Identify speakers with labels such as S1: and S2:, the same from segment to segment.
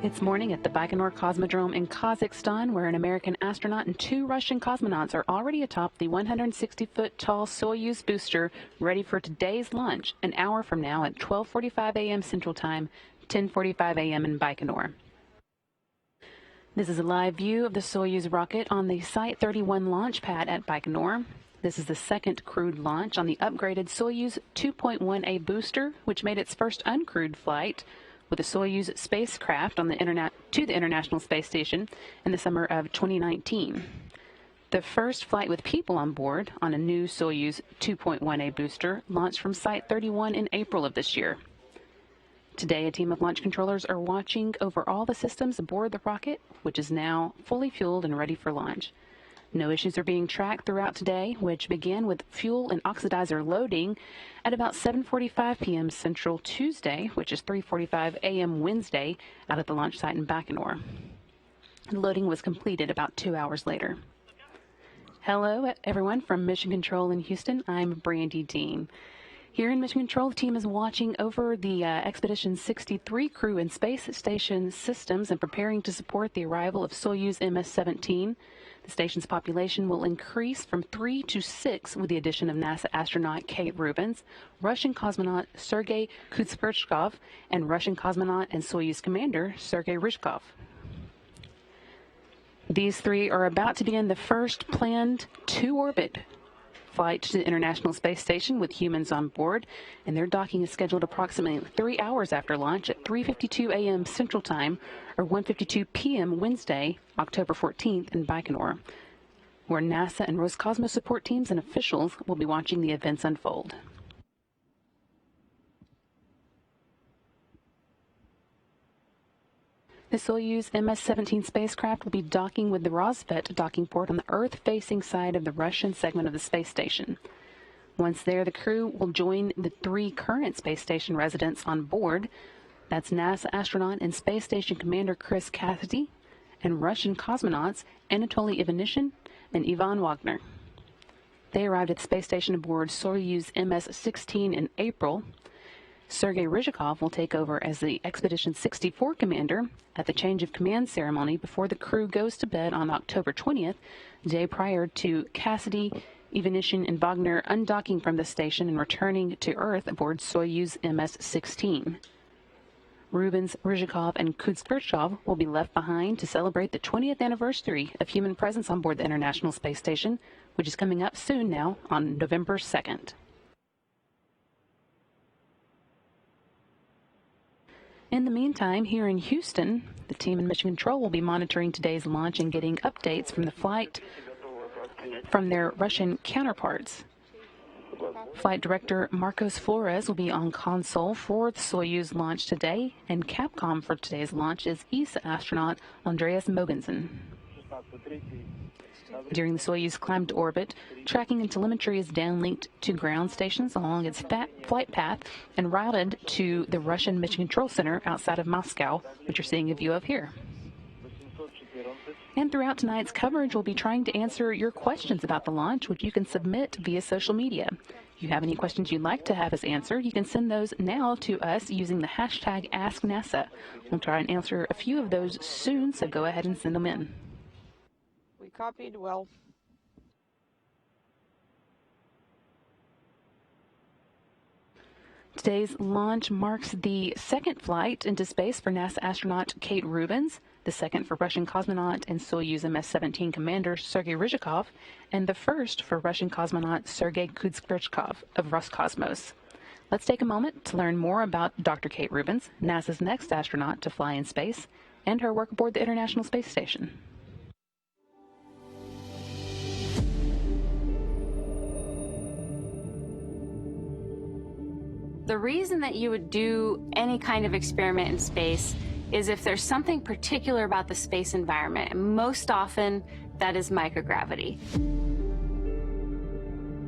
S1: It's morning at the Baikonur Cosmodrome in Kazakhstan, where an American astronaut and 2 Russian cosmonauts are already atop the 160-foot tall Soyuz booster, ready for today's launch, an hour from now at 12:45 a.m. Central Time, 10:45 a.m. in Baikonur. This is a live view of the Soyuz rocket on the Site 31 launch pad at Baikonur. This is the second crewed launch on the upgraded Soyuz 2.1A booster, which made its first uncrewed flight with the Soyuz spacecraft on the to the International Space Station in the summer of 2019. The first flight with people on board on a new Soyuz 2.1A booster launched from Site 31 in April of this year. Today, a team of launch controllers are watching over all the systems aboard the rocket, which is now fully fueled and ready for launch. No issues are being tracked throughout today, which began with fuel and oxidizer loading at about 7:45 p.m. Central Tuesday, which is 3:45 a.m. Wednesday, out at the launch site in Baikonur. Loading was completed about 2 hours later. Hello, everyone from Mission Control in Houston. I'm Brandy Dean. Here in Mission Control, the team is watching over the Expedition 63 crew and space station systems and preparing to support the arrival of Soyuz MS-17. The station's population will increase from 3 to 6 with the addition of NASA astronaut Kate Rubins, Russian cosmonaut Sergey Kud-Sverchkov, and Russian cosmonaut and Soyuz commander Sergey Ryzhikov. These 3 are about to begin the first planned to-orbit flight to the International Space Station with humans on board, and their docking is scheduled approximately 3 hours after launch at 3:52 a.m. Central Time, or 1:52 p.m. Wednesday, October 14th in Baikonur, where NASA and Roscosmos support teams and officials will be watching the events unfold. The Soyuz MS-17 spacecraft will be docking with the Rosvet docking port on the Earth-facing side of the Russian segment of the space station. Once there, the crew will join the 3 current space station residents on board. That's NASA astronaut and space station commander Chris Cassidy and Russian cosmonauts Anatoly Ivanishin and Ivan Wagner. They arrived at the space station aboard Soyuz MS-16 in April. Sergey Ryzhikov will take over as the Expedition 64 commander at the change of command ceremony before the crew goes to bed on October 20th, the day prior to Cassidy, Ivanishin, and Wagner undocking from the station and returning to Earth aboard Soyuz MS-16. Rubins, Ryzhikov, and Kud-Sverchkov will be left behind to celebrate the 20th anniversary of human presence on board the International Space Station, which is coming up soon now on November 2nd. In the meantime, here in Houston, the team in Mission Control will be monitoring today's launch and getting updates from the flight from their Russian counterparts. Flight Director Marcos Flores will be on console for the Soyuz launch today, and Capcom for today's launch is ESA astronaut Andreas Mogensen. During the Soyuz climb to orbit, tracking and telemetry is downlinked to ground stations along its flight path and routed to the Russian Mission Control Center outside of Moscow, which you're seeing a view of here. And throughout tonight's coverage, we'll be trying to answer your questions about the launch, which you can submit via social media. If you have any questions you'd like to have us answer, you can send those now to us using the hashtag AskNASA. We'll try and answer a few of those soon, so go ahead and send them in.
S2: We copied well.
S1: Today's launch marks the second flight into space for NASA astronaut Kate Rubins, the second for Russian cosmonaut and Soyuz MS-17 commander Sergey Ryzhikov, and the first for Russian cosmonaut Sergey Kud-Sverchkov of Roscosmos. Let's take a moment to learn more about Dr. Kate Rubins, NASA's next astronaut to fly in space, and her work aboard the International Space Station.
S3: The reason that you would do any kind of experiment in space is if there's something particular about the space environment, and most often that is microgravity.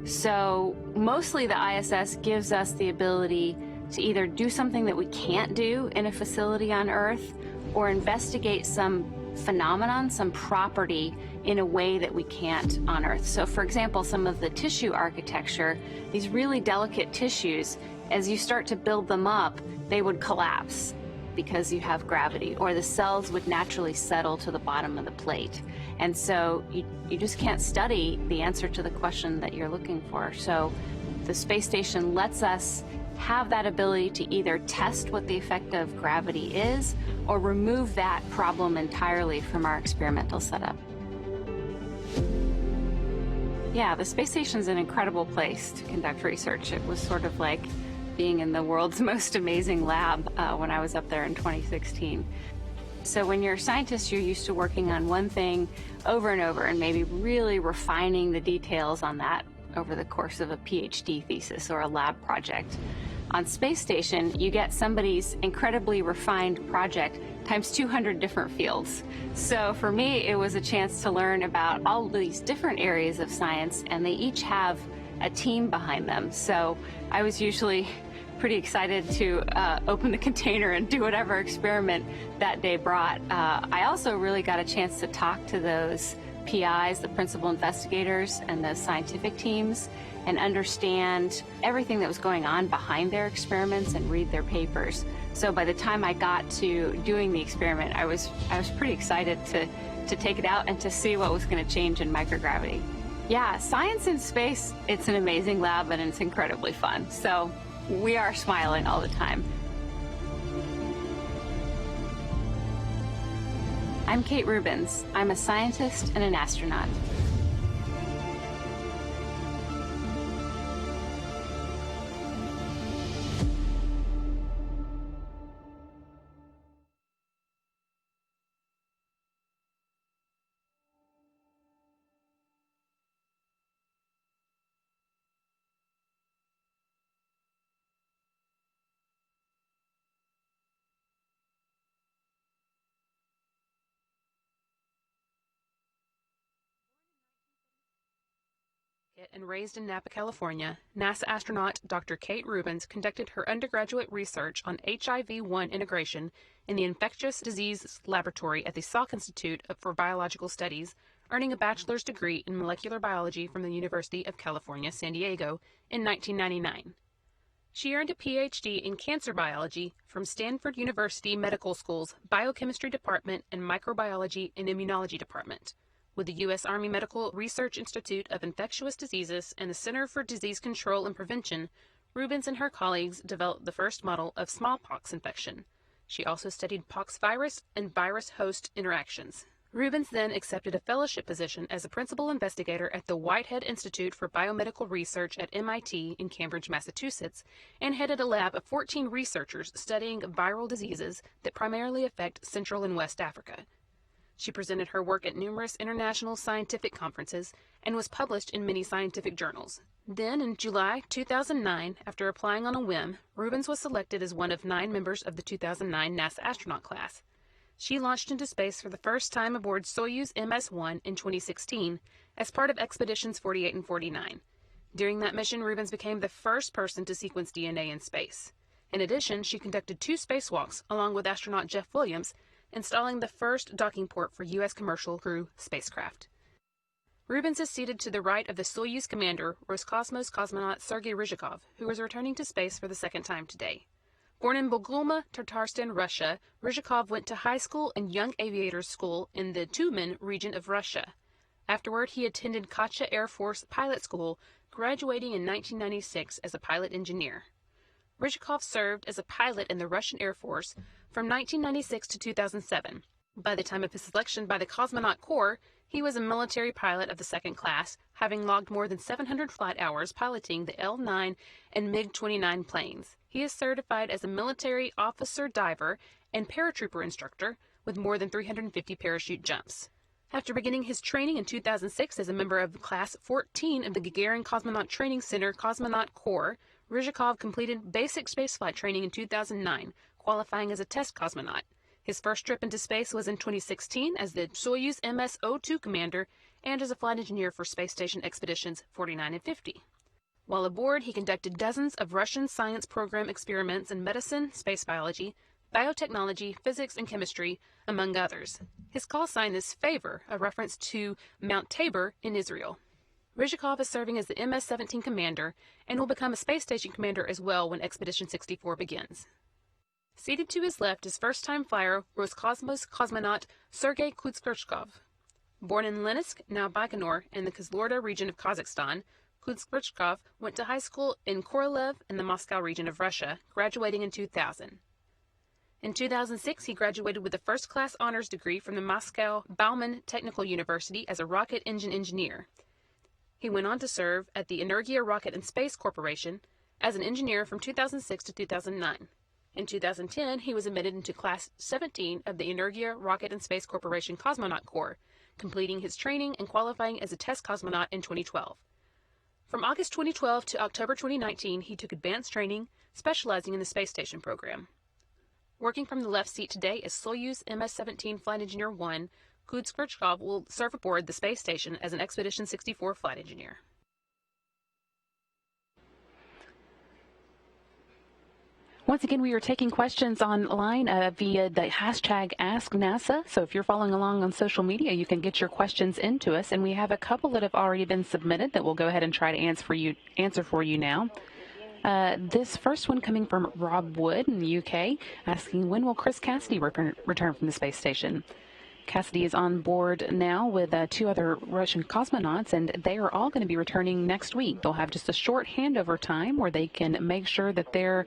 S3: So mostly the ISS gives us the ability to either do something that we can't do in a facility on Earth or investigate some phenomenon, some property in a way that we can't on Earth. So for example, some of the tissue architecture, these really delicate tissues, as you start to build them up, they would collapse. because you have gravity, or the cells would naturally settle to the bottom of the plate. And so you just can't study the answer to the question that you're looking for. So the space station lets us have that ability to either test what the effect of gravity is or remove that problem entirely from our experimental setup. Yeah, the space station's an incredible place to conduct research. It was sort of like being in the world's most amazing lab when I was up there in 2016. So when you're a scientist, you're used to working on one thing over and over and maybe really refining the details on that over the course of a PhD thesis or a lab project. On space station, you get somebody's incredibly refined project times 200 different fields. So for me, it was a chance to learn about all these different areas of science, and they each have a team behind them. So I was usually pretty excited to open the container and do whatever experiment that day brought. I also really got a chance to talk to those PIs, the principal investigators, and the scientific teams, and understand everything that was going on behind their experiments and read their papers. So by the time I got to doing the experiment, I was pretty excited to take it out and to see what was going to change in microgravity. Yeah, science in space, it's an amazing lab and it's incredibly fun. So we are smiling all the time. I'm Kate Rubins. I'm a scientist and an astronaut.
S1: And raised in Napa, California, NASA astronaut Dr. Kate Rubins conducted her undergraduate research on HIV-1 integration in the Infectious Disease Laboratory at the Salk Institute for Biological Studies, earning a bachelor's degree in molecular biology from the University of California, San Diego in 1999. She earned a PhD in cancer biology from Stanford University Medical School's Biochemistry Department and Microbiology and Immunology Department. With the U.S. Army Medical Research Institute of Infectious Diseases and the Center for Disease Control and Prevention, Rubins and her colleagues developed the first model of smallpox infection. She also studied pox virus and virus-host interactions. Rubins then accepted a fellowship position as a principal investigator at the Whitehead Institute for Biomedical Research at MIT in Cambridge, Massachusetts, and headed a lab of 14 researchers studying viral diseases that primarily affect Central and West Africa. She presented her work at numerous international scientific conferences and was published in many scientific journals. Then, in July 2009, after applying on a whim, Rubins was selected as one of 9 members of the 2009 NASA astronaut class. She launched into space for the first time aboard Soyuz MS-17 in 2016 as part of Expeditions 48 and 49. During that mission, Rubins became the first person to sequence DNA in space. In addition, she conducted 2 spacewalks along with astronaut Jeff Williams, installing the first docking port for U.S. commercial crew spacecraft. Rubins is seated to the right of the Soyuz commander, Roscosmos cosmonaut Sergey Ryzhikov, who is returning to space for the second time today. Born in Bogulma, Tatarstan, Russia, Ryzhikov went to high school and young aviators school in the Tyumen region of Russia. Afterward, he attended Katcha Air Force Pilot School, graduating in 1996 as a pilot engineer. Ryzhikov served as a pilot in the Russian Air Force from 1996 to 2007. By the time of his selection by the Cosmonaut Corps, he was a military pilot of the second class, having logged more than 700 flight hours piloting the L-9 and MiG-29 planes. He is certified as a military officer diver and paratrooper instructor with more than 350 parachute jumps. After beginning his training in 2006 as a member of Class 14 of the Gagarin Cosmonaut Training Center Cosmonaut Corps, Ryzhikov completed basic spaceflight training in 2009, qualifying as a test cosmonaut. His first trip into space was in 2016 as the Soyuz MS-17 commander and as a flight engineer for space station expeditions 49 and 50. While aboard, he conducted dozens of Russian science program experiments in medicine, space biology, biotechnology, physics, and chemistry, among others. His call sign is Favor, a reference to Mount Tabor in Israel. Ryzhikov is serving as the MS-17 commander and will become a space station commander as well when Expedition 64 begins. Seated to his left is first-time flyer Roscosmos cosmonaut Sergey Kud-Sverchkov. Born in Leninsk, now Baikonur, in the Kyzyloda region of Kazakhstan, Kud-Sverchkov went to high school in Korolev in the Moscow region of Russia, graduating in 2000. In 2006, he graduated with a first-class honors degree from the Moscow Bauman Technical University as a rocket engine engineer. He went on to serve at the Energia Rocket and Space Corporation as an engineer from 2006 to 2009. In 2010, he was admitted into Class 17 of the Energia Rocket and Space Corporation Cosmonaut Corps, completing his training and qualifying as a test cosmonaut in 2012. From August 2012 to October 2019, he took advanced training, specializing in the space station program. Working from the left seat today is Soyuz MS-17 Flight Engineer 1. Kud-Sverchkov will serve aboard the space station as an Expedition 64 flight engineer. Once again, we are taking questions online via the hashtag AskNASA. So if you're following along on social media, you can get your questions into us. And we have a couple that have already been submitted that we'll go ahead and try to answer for you now. This first one coming from Rob Wood in the UK, asking, when will Chris Cassidy return from the space station? Cassidy is on board now with two other Russian cosmonauts, and they are all going to be returning next week. They'll have just a short handover time where they can make sure that their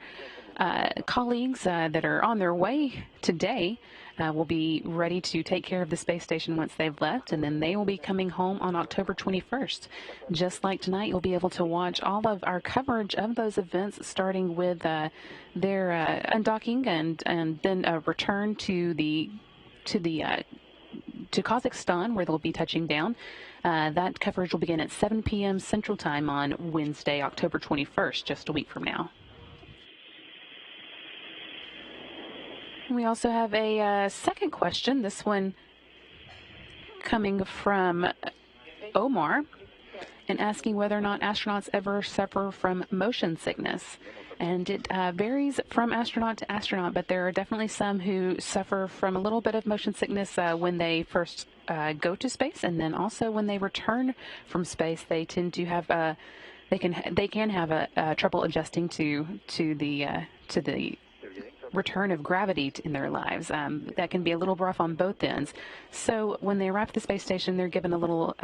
S1: colleagues that are on their way today will be ready to take care of the space station once they've left, and then they will be coming home on October 21st. Just like tonight, you'll be able to watch all of our coverage of those events, starting with their undocking and then a return to Kazakhstan, where they'll be touching down. That coverage will begin at 7 p.m. Central Time on Wednesday, October 21st, just a week from now. We also have a second question, this one coming from Omar, and asking whether or not astronauts ever suffer from motion sickness. And it varies from astronaut to astronaut, but there are definitely some who suffer from a little bit of motion sickness when they first go to space, and then also when they return from space, they tend to have they can have trouble adjusting to the return of gravity in their lives. That can be a little rough on both ends. So when they arrive at the space station, they're given a little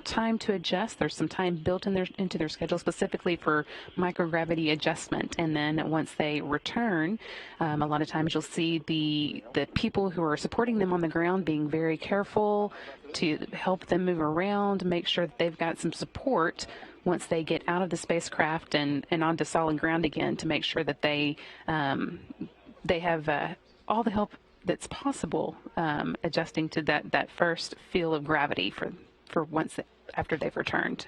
S1: time to adjust. There's some time built into their schedule specifically for microgravity adjustment. And then once they return, a lot of times you'll see the people who are supporting them on the ground being very careful to help them move around, make sure that they've got some support once they get out of the spacecraft and onto solid ground again, to make sure that they have all the help that's possible adjusting to that first feel of gravity for once after they've returned.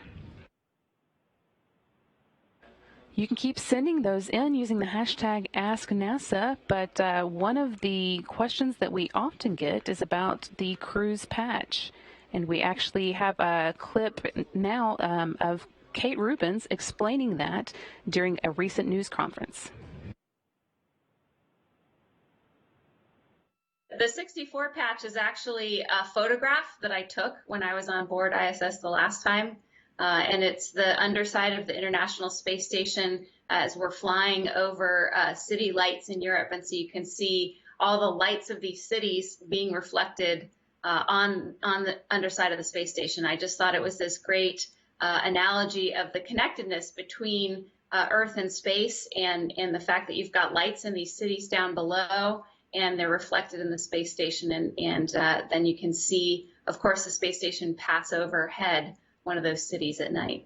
S1: You can keep sending those in using the hashtag AskNASA, but one of the questions that we often get is about the cruise patch. And we actually have a clip now of Kate Rubins explaining that during a recent news conference.
S3: The 64 patch is actually a photograph that I took when I was on board ISS the last time. And it's the underside of the International Space Station as we're flying over city lights in Europe. And so you can see all the lights of these cities being reflected on the underside of the space station. I just thought it was this great analogy of the connectedness between Earth and space, and the fact that you've got lights in these cities down below, and they're reflected in the space station, and then you can see, of course, the space station pass overhead one of those cities at night.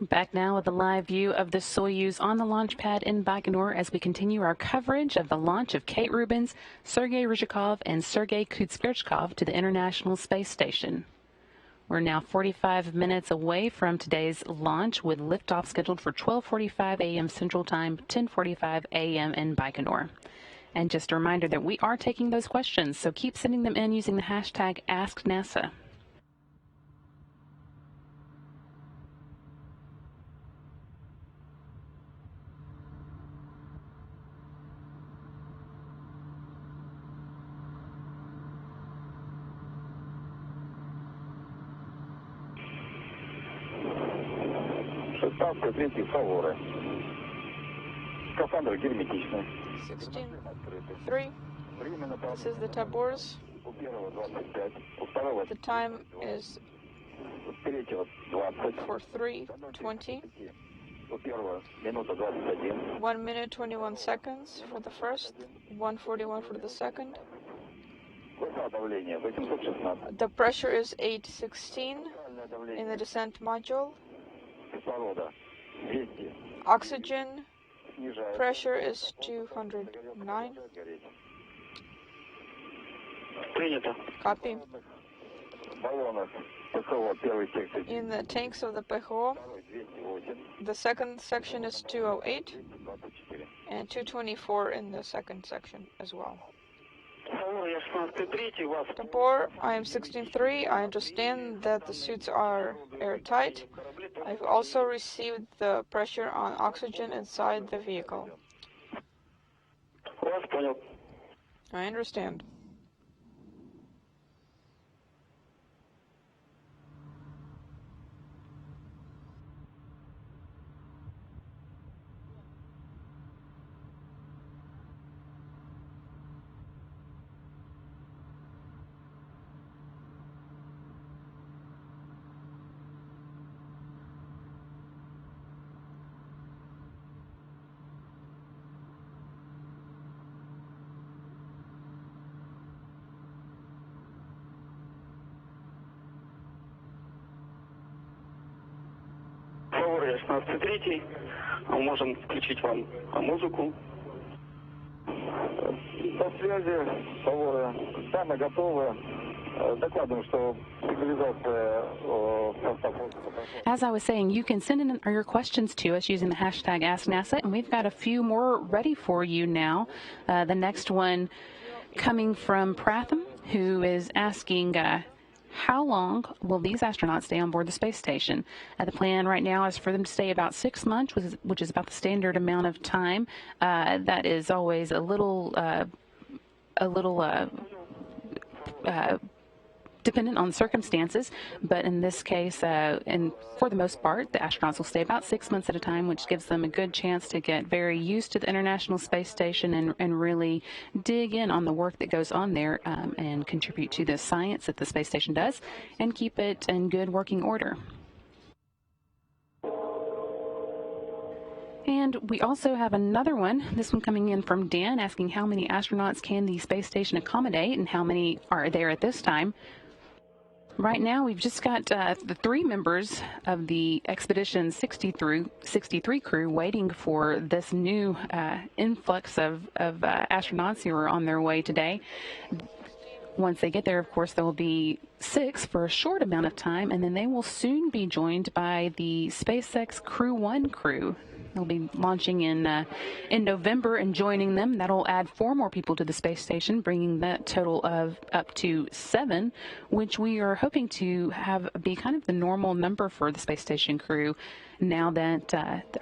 S1: Back now with a live view of the Soyuz on the launch pad in Baikonur as we continue our coverage of the launch of Kate Rubins, Sergey Ryzhikov, and Sergey Kud-Sverchkov to the International Space Station. We're now 45 minutes away from today's launch, with liftoff scheduled for 12:45 a.m. Central Time, 10:45 a.m. in Baikonur. And just a reminder that we are taking those questions, so keep sending them in using the hashtag AskNASA.
S4: Ставка 3 фаворы. Скафандр герметичный.
S2: 16:03. This is the tabors.
S4: У первого 25, у второго
S2: The time is
S4: у третьего 20,
S2: for 3:20.
S4: у первого минута 21.
S2: 1 minute 21 seconds for the first, 1:41 for the second.
S4: Высота давления 816.
S2: The pressure is 816 in the descent module.
S4: Кислорода 200.
S2: Oxygen
S4: Снижается.
S2: pressure is 209.
S4: Принято.
S2: Copy.
S4: В баллонах ПХО первой секции
S2: In the tanks of the PHO,
S4: 208,
S2: the second section is 208
S4: 224.
S2: and 224 in the second section as well.
S4: Фаворы, я 16,3, у вас
S2: Tabor, I am 16.3. I understand that the suits are airtight. I've also received the pressure on oxygen inside the vehicle.
S4: вас понял.
S2: I understand.
S4: Фаворы, я 16,3. Можем включить вам музыку. По связи, фаворы, сами готовы. Докладываем, что сигнализация состав воздуха прошла.
S1: As I was saying, you can send in your questions to us using the hashtag AskNASA, and we've got a few more ready for you now. The next one coming from Pratham, who is asking, how long will these astronauts stay on board the space station? The plan right now is for them to stay about 6 months, which is about the standard amount of time. That is always a little dependent on circumstances, but in this case, and for the most part, the astronauts will stay about 6 months at a time, which gives them a good chance to get very used to the International Space Station and really dig in on the work that goes on there and contribute to the science that the space station does and keep it in good working order. And we also have another one, this one coming in from Dan, asking how many astronauts can the space station accommodate and how many are there at this time. Right now, we've just got the 3 members of the Expedition 63 crew waiting for this new influx of astronauts who are on their way today. Once they get there, of course, there will be 6 for a short amount of time, and then they will soon be joined by the SpaceX Crew-1 crew. They'll be launching in November and joining them. That'll add 4 more people to the space station, bringing that total of up to 7, which we are hoping to have be kind of the normal number for the space station crew now that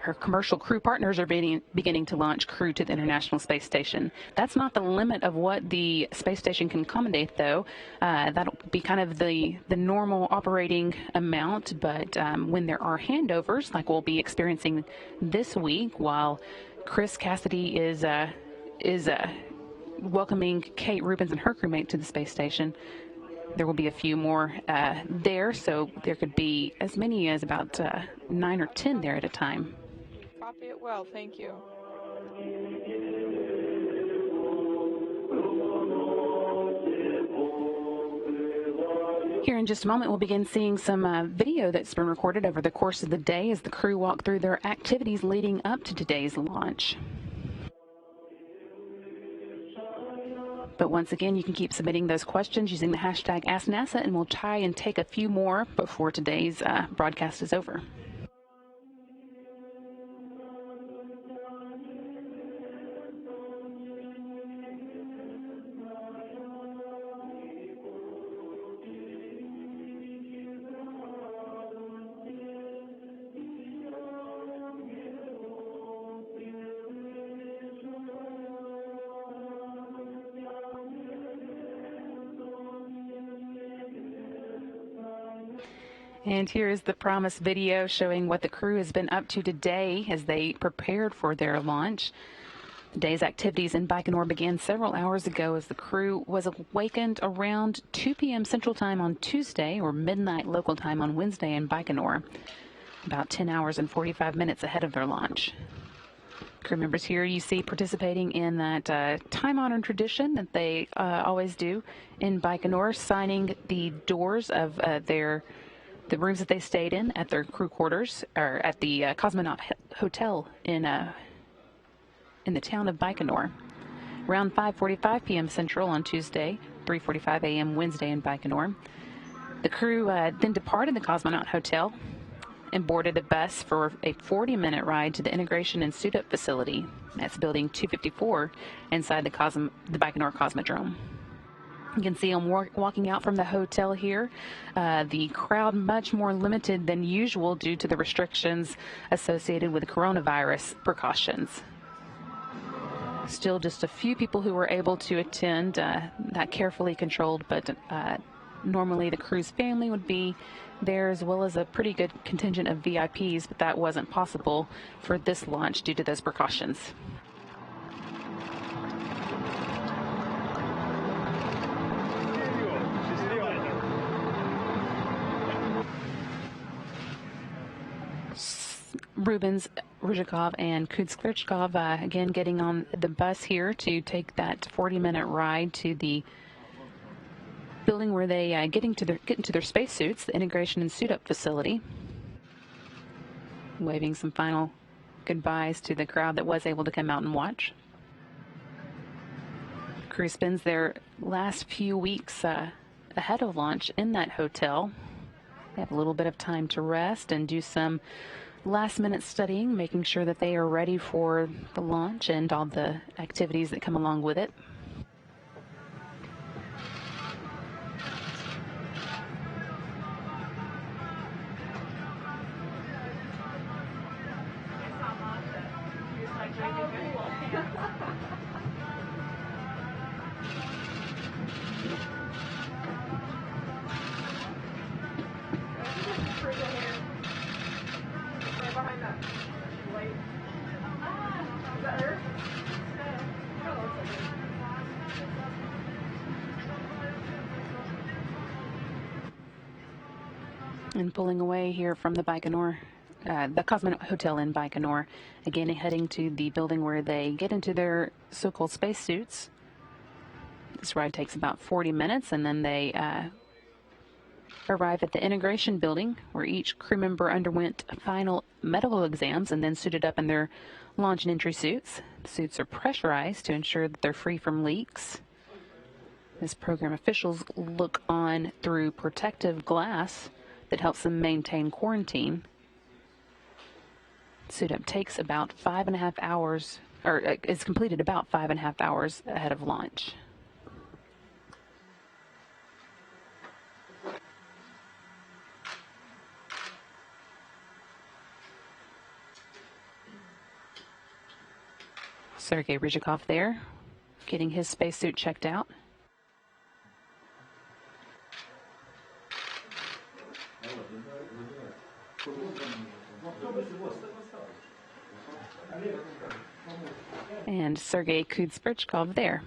S1: our commercial crew partners are beginning to launch crew to the International Space Station. That's not the limit of what the space station can accommodate, though. That'll be kind of the normal operating amount, but when there are handovers, like we'll be experiencing this week, while Chris Cassidy is welcoming Kate Rubins and her crewmate to the space station, there will be a few more there, so there could be as many as about 9 or 10 there at a time.
S2: Copy it well, thank you.
S1: Here in just a moment, we'll begin seeing some video that's been recorded over the course of the day as the crew walk through their activities leading up to today's launch. But once again, you can keep submitting those questions using the hashtag AskNASA, and we'll try and take a few more before today's broadcast is over. And here is the promised video showing what the crew has been up to today as they prepared for their launch. The day's activities in Baikonur began several hours ago as the crew was awakened around 2 p.m. Central Time on Tuesday, or midnight local time on Wednesday in Baikonur, about 10 hours and 45 minutes ahead of their launch. Crew members here you see participating in that time-honored tradition that they always do in Baikonur, signing the doors of the rooms that they stayed in at their crew quarters, or at the Cosmonaut Hotel in the town of Baikonur. Around 5:45 p.m. Central on Tuesday, 3:45 a.m. Wednesday in Baikonur. The crew then departed the Cosmonaut Hotel and boarded a bus for a 40-minute ride to the Integration and Suit-Up facility. That's building 254 inside the Baikonur Cosmodrome. You can see them walking out from the hotel here. The crowd much more limited than usual due to the restrictions associated with the coronavirus precautions. Still just a few people who were able to attend, that carefully controlled, but normally the crew's family would be there, as well as a pretty good contingent of VIPs, but that wasn't possible for this launch due to those precautions. Rubins, Ryzhikov, and Kud-Sverchkov again getting on the bus here to take that 40-minute ride to the building where they get into their spacesuits, the Integration and Suit-Up facility. Waving some final goodbyes to the crowd that was able to come out and watch. The crew spends their last few weeks ahead of launch in that hotel. They have a little bit of time to rest and do some last-minute studying, making sure that they are ready for the launch and all the activities that come along with it. And pulling away here from the Baikonur, the Cosmonaut Hotel in Baikonur, again heading to the building where they get into their so-called spacesuits. This ride takes about 40 minutes, and then they arrive at the integration building where each crew member underwent final medical exams and then suited up in their launch and entry suits. The suits are pressurized to ensure that they're free from leaks. As program officials look on through protective glass that helps them maintain quarantine. Suit-up takes about 5.5 hours, or is completed about 5.5 hours ahead of launch. Sergey Ryzhikov there, getting his spacesuit checked out. And Sergey Kud-Sverchkov there.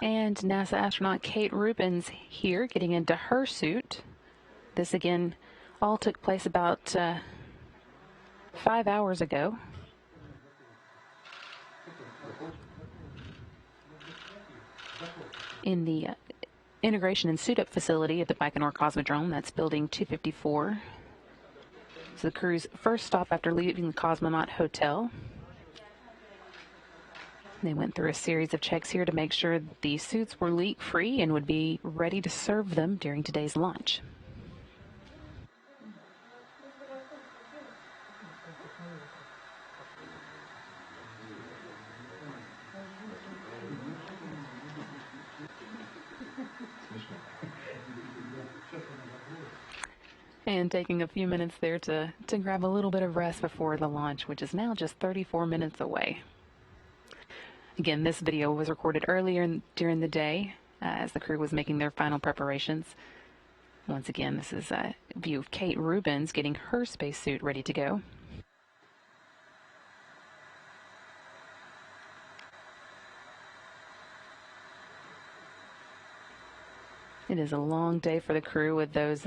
S1: And NASA astronaut Kate Rubins here getting into her suit. This again all took place about 5 hours ago. In the integration and suit-up facility at the Baikonur Cosmodrome, that's building 254. So the crew's first stop after leaving the cosmonaut hotel. They went through a series of checks here to make sure the suits were leak-free and would be ready to serve them during today's launch. And taking a few minutes there to grab a little bit of rest before the launch, which is now just 34 minutes away. Again, this video was recorded earlier during the day as the crew was making their final preparations. Once again, this is a view of Kate Rubins getting her spacesuit ready to go. It is a long day for the crew with those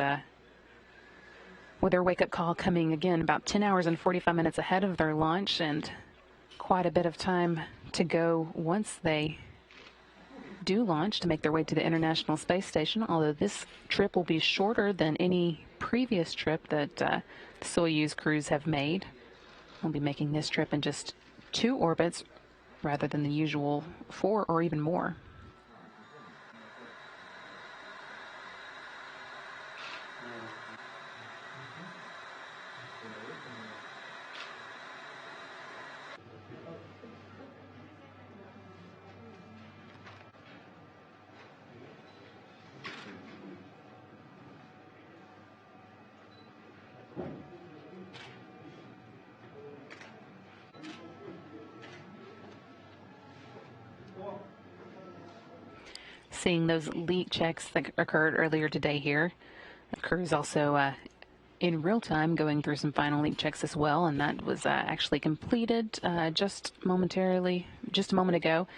S1: with their wake-up call coming again about 10 hours and 45 minutes ahead of their launch, and quite a bit of time to go once they do launch to make their way to the International Space Station, although this trip will be shorter than any previous trip that the Soyuz crews have made. We'll be making this trip in just 2 orbits rather than the usual 4 or even more. Seeing those leak checks that occurred earlier today here. The crew is also in real time going through some final leak checks as well, and that was actually completed just a moment ago.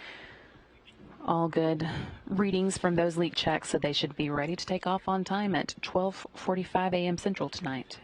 S1: All good readings from those leak checks, so they should be ready to take off on time at 12:45 a.m. Central tonight.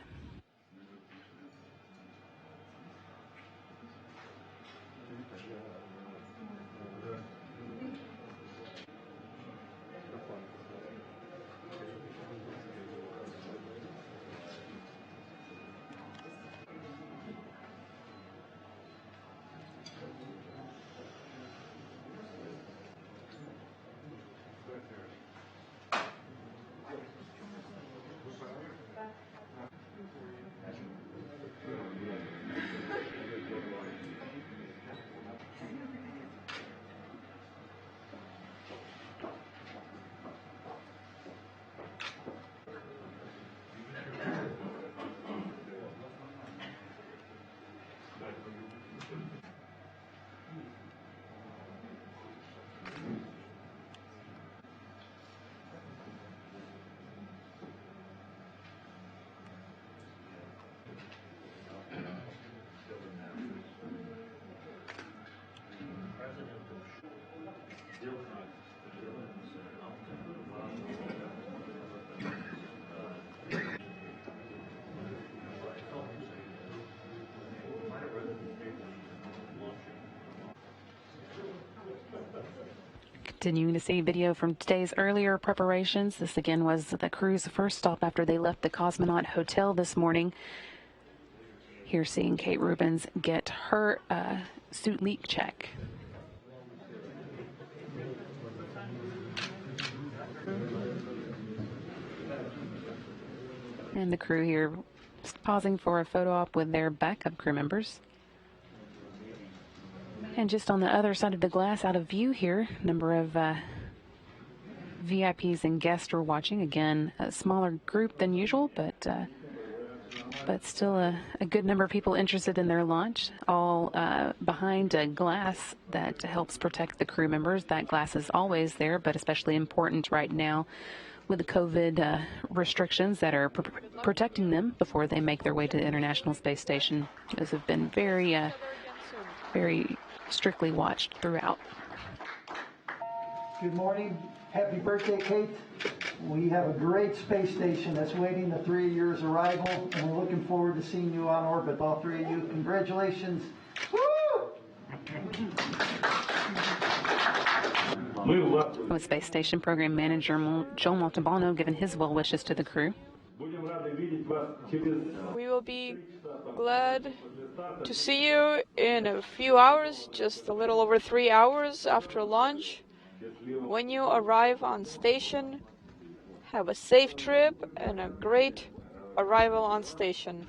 S1: Continuing to see video from today's earlier preparations. This again was the crew's first stop after they left the Cosmonaut Hotel this morning. Here seeing Kate Rubins get her suit leak check. And the crew here pausing for a photo op with their backup crew members. And just on the other side of the glass, out of view here, a number of VIPs and guests are watching. Again, a smaller group than usual, but still a good number of people interested in their launch, all behind a glass that helps protect the crew members. That glass is always there, but especially important right now with the COVID restrictions that are protecting them before they make their way to the International Space Station. Those have been very strictly watched throughout.
S5: Good morning. Happy birthday, Kate. We have a great space station that's waiting the 3 years arrival, and we're looking forward to seeing you on orbit, all three of you. Congratulations. Woo!
S1: With Space Station Program Manager Joe Montalbano giving his well wishes to the crew.
S2: We will be glad to see you in a few hours, just a little over 3 hours after launch. When you arrive on station, have a safe trip and a great arrival on station.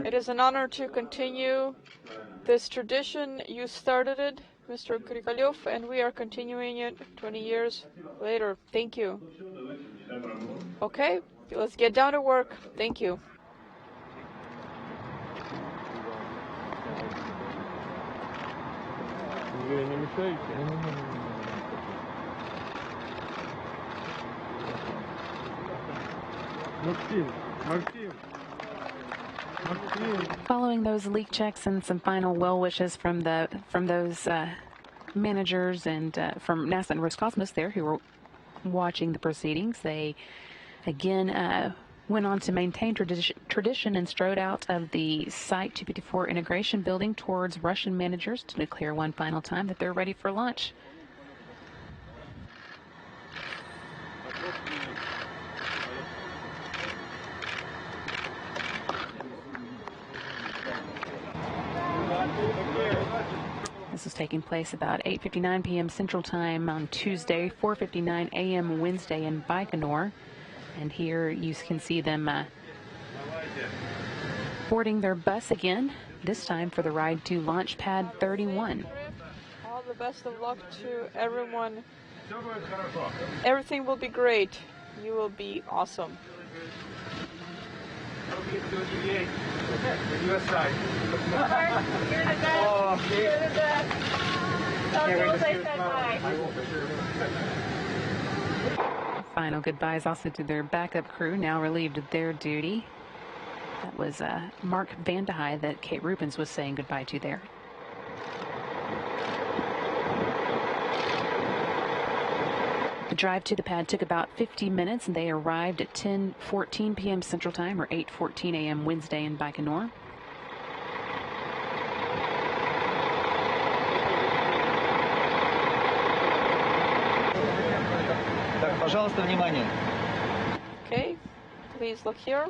S2: It is an honor to continue this tradition. You started it, Mr. Krikalev, and we are continuing it 20 years later. Thank you. Okay, let's get down to work. Thank you.
S1: Following those leak checks and some final well wishes from those managers and from NASA and Roscosmos there who were watching the proceedings, they again went on to maintain tradition and strode out of the Site 254 integration building towards Russian managers to declare one final time that they're ready for launch. This is taking place about 8:59 p.m. Central Time on Tuesday, 4:59 a.m. Wednesday in Baikonur. And here you can see them boarding their bus again, this time for the ride to Launch Pad 31.
S2: All the best of luck to everyone. Everything will be great. You will be awesome.
S1: Final goodbyes also to their backup crew, now relieved of their duty. That was Mark Vandehei that Kate Rubins was saying goodbye to there. The drive to the pad took about 50 minutes, and they arrived at 10:14 p.m. Central Time, or 8:14 a.m. Wednesday in Baikonur.
S5: Пожалуйста, внимание.
S2: Okay, please look here.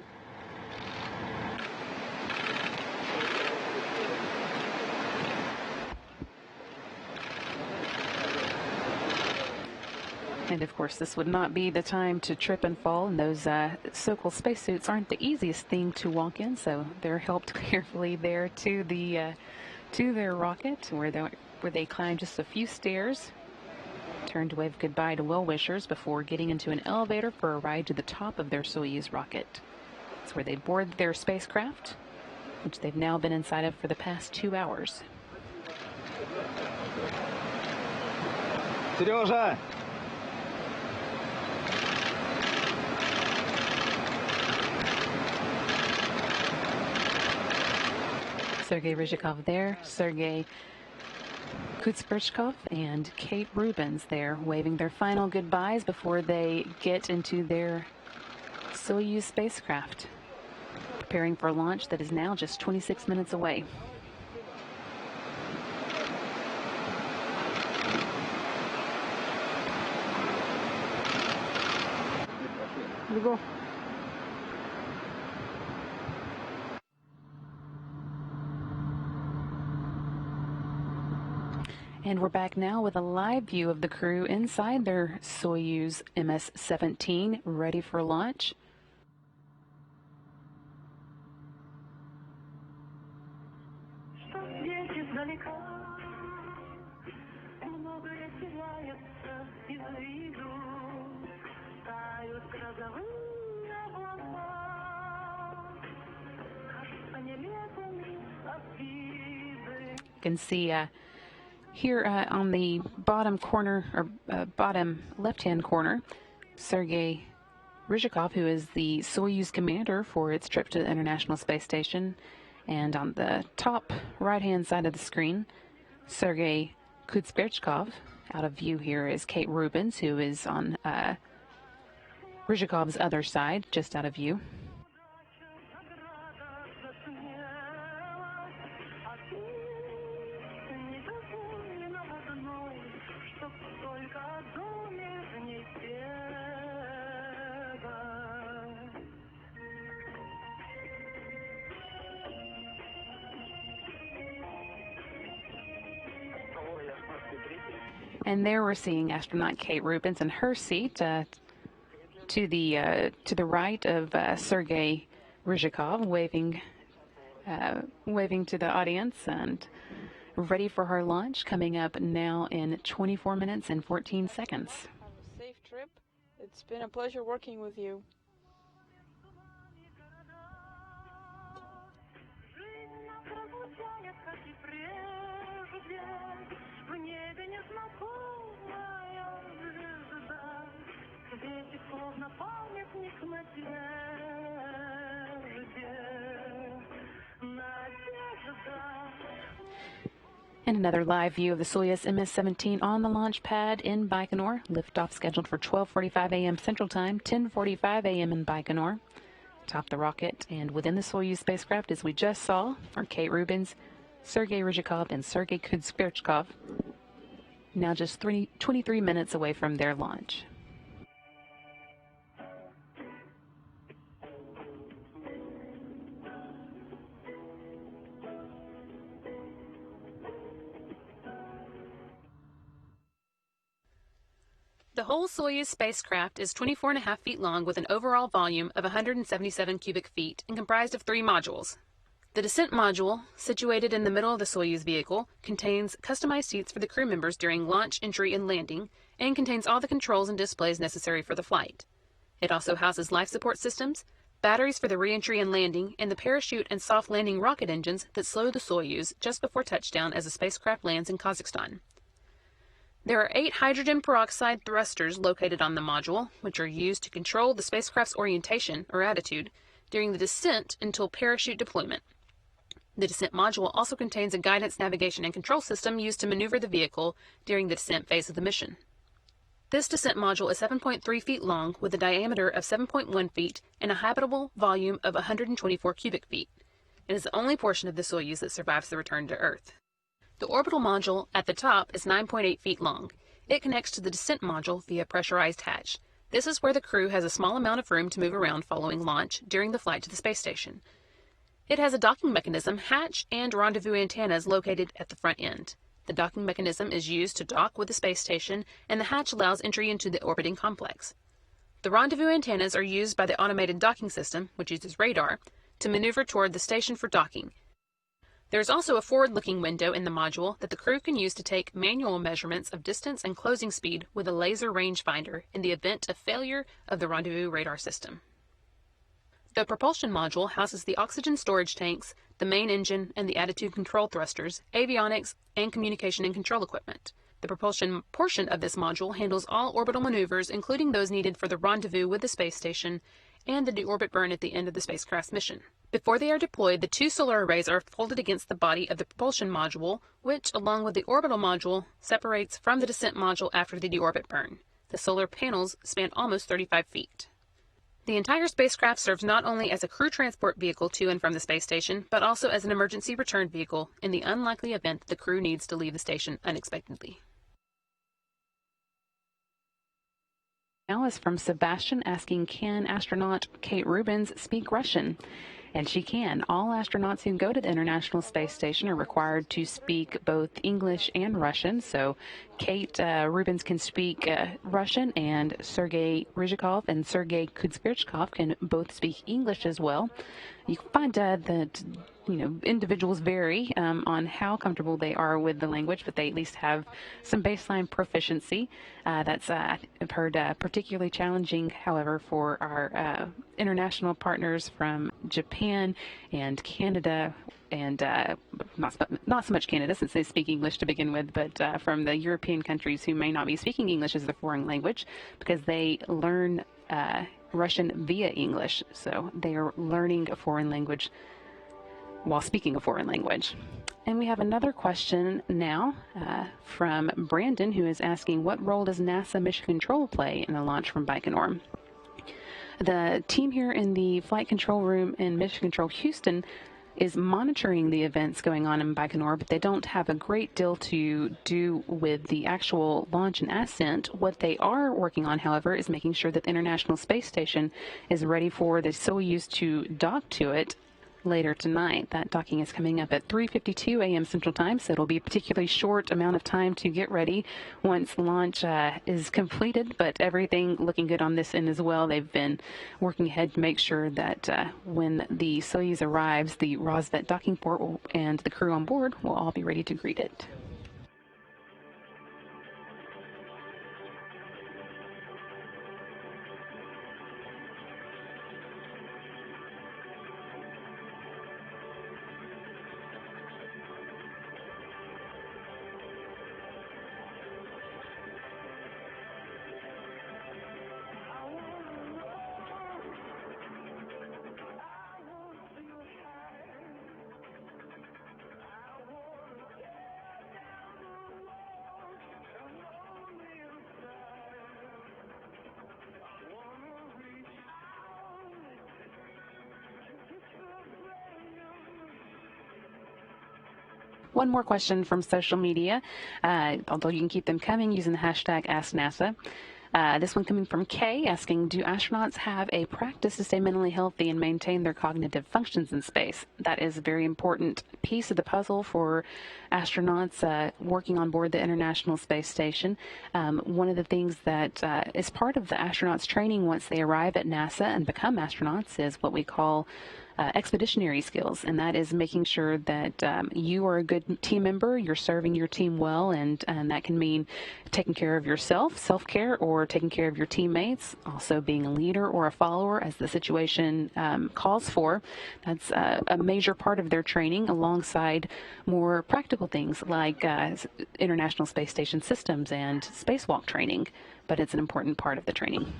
S1: And of course, this would not be the time to trip and fall, and those so-called spacesuits aren't the easiest thing to walk in, so they're helped carefully there to their rocket, where they climb just a few stairs, turn to wave goodbye to well-wishers before getting into an elevator for a ride to the top of their Soyuz rocket. That's where they board their spacecraft, which they've now been inside of for the past 2 hours.
S5: Сережа!
S1: Sergey Ryzhikov there, Sergey Kud-Sverchkov and Kate Rubins there, waving their final goodbyes before they get into their Soyuz spacecraft, preparing for launch that is now just 26 minutes away. Here we go. And we're back now with a live view of the crew inside their Soyuz MS-17, ready for launch. You can see here on the bottom corner, or bottom left-hand corner, Sergey Ryzhikov, who is the Soyuz commander for its trip to the International Space Station, And on the top right-hand side of the screen, Sergey Kud-Sverchkov. Out of view here is Kate Rubins, who is on Ryzhikov's other side, just out of view. And there we're seeing astronaut Kate Rubins in her seat to the right of Sergey Ryzhikov, waving to the audience and ready for her launch, coming up now in 24 minutes and 14 seconds.
S2: Have a safe trip. It's been a pleasure working with you.
S1: And another live view of the Soyuz MS-17 on the launch pad in Baikonur. Liftoff scheduled for 12:45 a.m. Central Time, 10:45 a.m. in Baikonur. Atop the rocket and within the Soyuz spacecraft, as we just saw, are Kate Rubins, Sergey Ryzhikov, and Sergey Kud-Sverchkov. Now just 23 minutes away from their launch.
S3: The whole Soyuz spacecraft is 24.5 feet long with an overall volume of 177 cubic feet and comprised of 3 modules. The descent module, situated in the middle of the Soyuz vehicle, contains customized seats for the crew members during launch, entry, and landing, and contains all the controls and displays necessary for the flight. It also houses life support systems, batteries for the re-entry and landing, and the parachute and soft landing rocket engines that slow the Soyuz just before touchdown as the spacecraft lands in Kazakhstan. There are 8 hydrogen peroxide thrusters located on the module, which are used to control the spacecraft's orientation, or attitude, during the descent until parachute deployment. The descent module also contains a guidance, navigation, and control system used to maneuver the vehicle during the descent phase of the mission. This descent module is 7.3 feet long with a diameter of 7.1 feet and a habitable volume of 124 cubic feet. It is the only portion of the Soyuz that survives the return to Earth. The orbital module at the top is 9.8 feet long. It connects to the descent module via pressurized hatch. This is where the crew has a small amount of room to move around following launch during the flight to the space station. It has a docking mechanism, hatch, and rendezvous antennas located at the front end. The docking mechanism is used to dock with the space station, and the hatch allows entry into the orbiting complex. The rendezvous antennas are used by the automated docking system, which uses radar, to maneuver toward the station for docking. There is also a forward-looking window in the module that the crew can use to take manual measurements of distance and closing speed with a laser rangefinder in the event of failure of the rendezvous radar system. The propulsion module houses the oxygen storage tanks, the main engine, and the attitude control thrusters, avionics, and communication and control equipment. The propulsion portion of this module handles all orbital maneuvers, including those needed for the rendezvous with the space station and the deorbit burn at the end of the spacecraft's mission. Before they are deployed, the 2 solar arrays are folded against the body of the propulsion module, which, along with the orbital module, separates from the descent module after the deorbit burn. The solar panels span almost 35 feet. The entire spacecraft serves not only as a crew transport vehicle to and from the space station, but also as an emergency return vehicle in the unlikely event that the crew needs to leave the station unexpectedly.
S1: Now is from Sebastian asking, can astronaut Kate Rubins speak Russian? And she can. All astronauts who go to the International Space Station are required to speak both English and Russian. So Kate Rubins can speak Russian, and Sergey Ryzhikov and Sergey Kud-Sverchkov can both speak English as well. You can find that individuals vary on how comfortable they are with the language, but they at least have some baseline proficiency. That's I've heard particularly challenging, however, for our international partners from Japan and Canada, and not so much Canada since they speak English to begin with, but from the European countries who may not be speaking English as a foreign language because they learn Russian via English. So they are learning a foreign language while speaking a foreign language. And we have another question now from Brandon, who is asking, what role does NASA Mission Control play in the launch from Baikonur? The team here in the Flight Control Room in Mission Control Houston is monitoring the events going on in Baikonur, but they don't have a great deal to do with the actual launch and ascent. What they are working on, however, is making sure that the International Space Station is ready for the Soyuz to dock to it later tonight. That docking is coming up at 3:52 a.m. Central Time, so it'll be a particularly short amount of time to get ready once launch is completed, but everything looking good on this end as well. They've been working ahead to make sure that when the Soyuz arrives, the Rosvet docking port and the crew on board will all be ready to greet it. One more question from social media, although you can keep them coming using the hashtag AskNASA. This one coming from Kay, asking, do astronauts have a practice to stay mentally healthy and maintain their cognitive functions in space? That is a very important piece of the puzzle for astronauts working on board the International Space Station. One of the things that is part of the astronauts' training once they arrive at NASA and become astronauts is what we call expeditionary skills, and that is making sure that you are a good team member, you're serving your team well, and that can mean taking care of yourself, self-care, or taking care of your teammates, also being a leader or a follower as the situation calls for. That's a major part of their training, alongside more practical things like International Space Station systems and spacewalk training, but it's an important part of the training.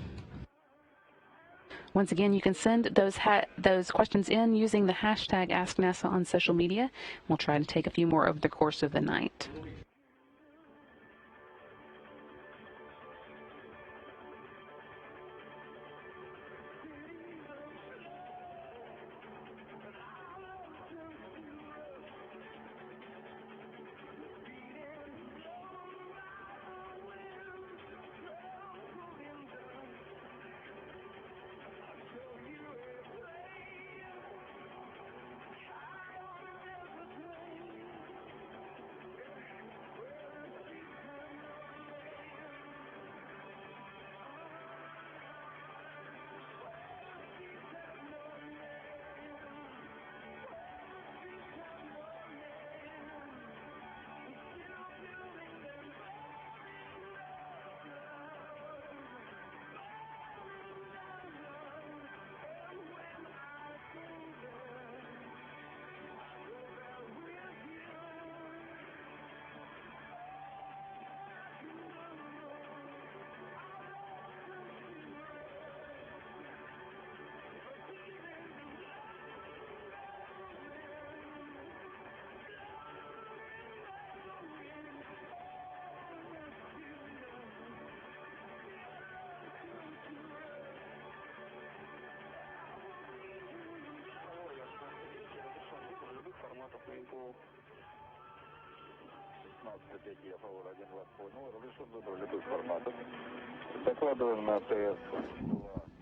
S1: Once again, you can send those questions in using the hashtag AskNASA on social media. We'll try to take a few more over the course of the night.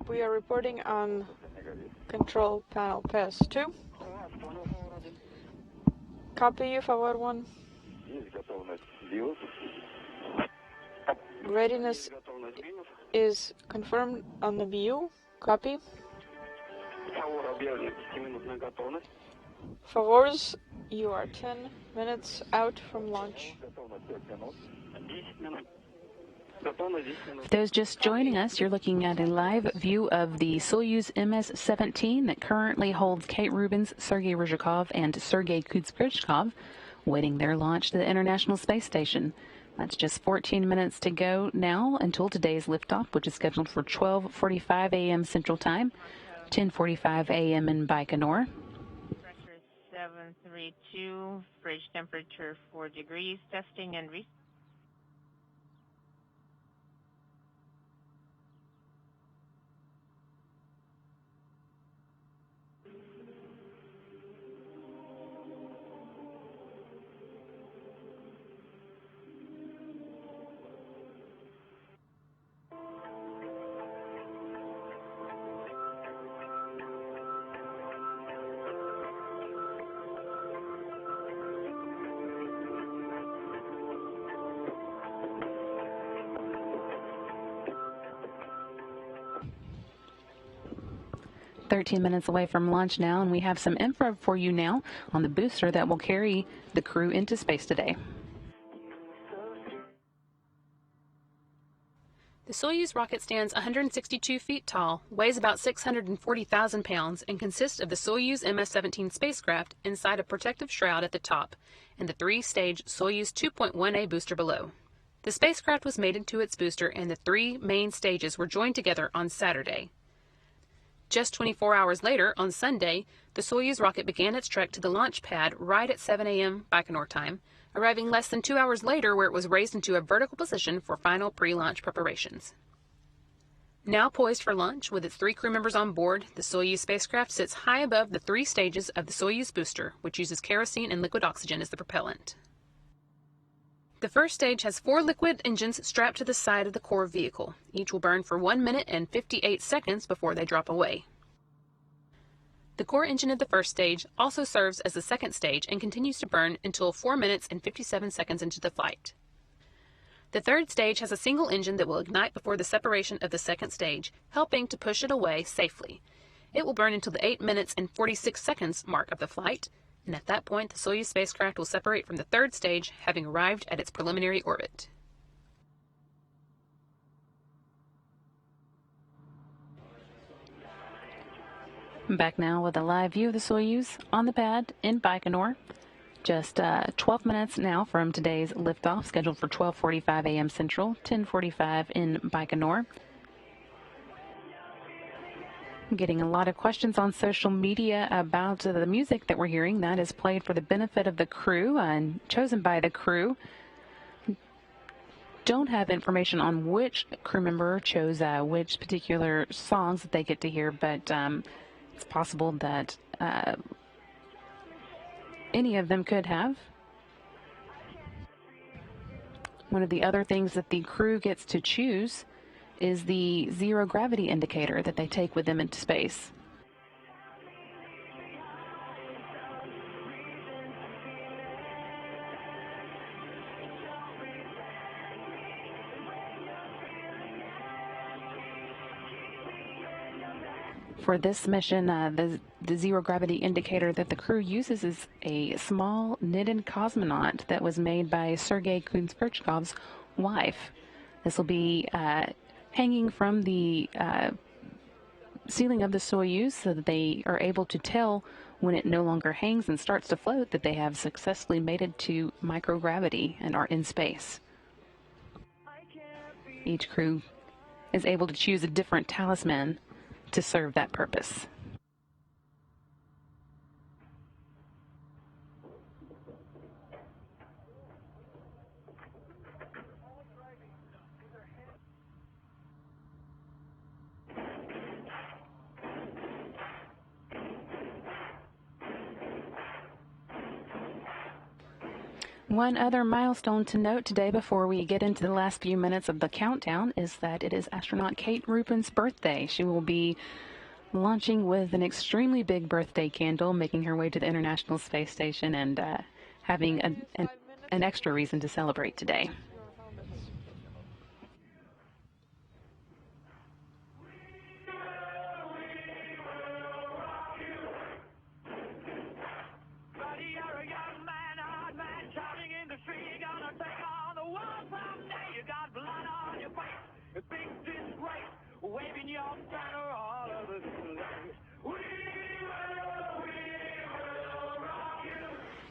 S2: We are reporting on control panel PS2. Copy, Forward 1. Readiness is confirmed on the view. Copy. Forwards, you are 10 minutes out from launch.
S1: For those just joining us, you're looking at a live view of the Soyuz MS-17 that currently holds Kate Rubins, Sergey Ryzhikov, and Sergey Kud-Sverchkov, waiting their launch to the International Space Station. That's just 14 minutes to go now until today's liftoff, which is scheduled for 12:45 a.m. Central Time, 10:45 a.m. in Baikonur.
S6: Pressure 732, bridge temperature 4 degrees, testing and reset.
S1: "13 minutes away from launch now, and we have some info for you now on the booster that will carry the crew into space today. The Soyuz rocket stands 162 feet tall, weighs about 640,000 pounds, and consists of the Soyuz MS-17 spacecraft inside a protective shroud at the top and the three-stage Soyuz 2.1A booster below. The spacecraft was mated to its booster, and the three main stages were joined together on Saturday. Just 24 hours later, on Sunday, the Soyuz rocket began its trek to the launch pad right at 7 a.m. Baikonur time, arriving less than 2 hours later where it was raised into a vertical position for final pre-launch preparations. Now poised for launch with its 3 crew members on board, the Soyuz spacecraft sits high above the 3 stages of the Soyuz booster, which uses kerosene and liquid oxygen as the propellant. The first stage has 4 liquid engines strapped to the side of the core vehicle. Each will burn for 1 minute and 58 seconds before they drop away. The core engine of the first stage also serves as the second stage and continues to burn until 4 minutes and 57 seconds into the flight. The third stage has a single engine that will ignite before the separation of the second stage, helping to push it away safely. It will burn until the 8 minutes and 46 seconds mark of the flight, and at that point the Soyuz spacecraft will separate from the third stage, having arrived at its preliminary orbit. Back now with a live view of the Soyuz on the pad in Baikonur. Just 12 minutes now from today's liftoff, scheduled for 12:45 a.m. Central, 10:45 in Baikonur. Getting a lot of questions on social media about the music that we're hearing. That is played for the benefit of the crew and chosen by the crew. Don't have information on which crew member chose which particular songs that they get to hear, but it's possible that any of them could have. One of the other things that the crew gets to choose is the zero gravity indicator that they take with them into space. For this mission, the zero gravity indicator that the crew uses is a small knitted cosmonaut that was made by Sergey Kud-Sverchkov's wife. This will be hanging from the ceiling of the Soyuz so that they are able to tell when it no longer hangs and starts to float that they have successfully mated to microgravity and are in space. Each crew is able to choose a different talisman to serve that purpose. One other milestone to note today before we get into the last few minutes of the countdown is that it is astronaut Kate Rubin's birthday. She will be launching with an extremely big birthday candle, making her way to the International Space Station, and having an extra reason to celebrate today.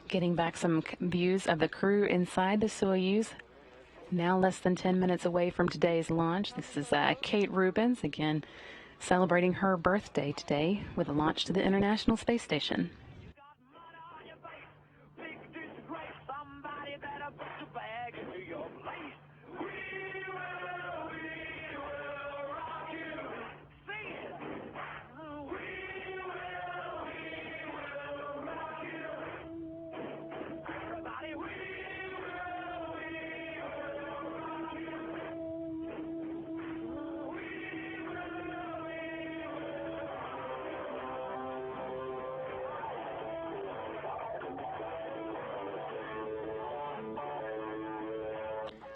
S1: Getting back some views of the crew inside the Soyuz. Now less than 10 minutes away from today's launch. This is Kate Rubins, again celebrating her birthday today with a launch to the International Space Station.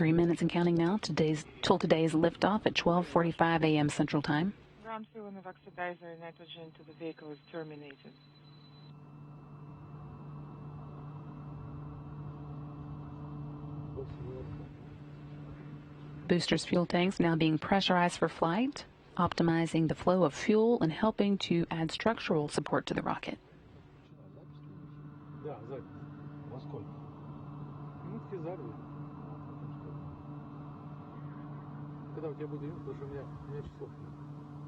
S1: 3 minutes and counting now till today's liftoff at 12:45 a.m. Central Time.
S6: Ground filling of oxidizer and nitrogen to the vehicle is terminated.
S1: Booster's fuel tanks now being pressurized for flight, optimizing the flow of fuel and helping to add structural support to the rocket.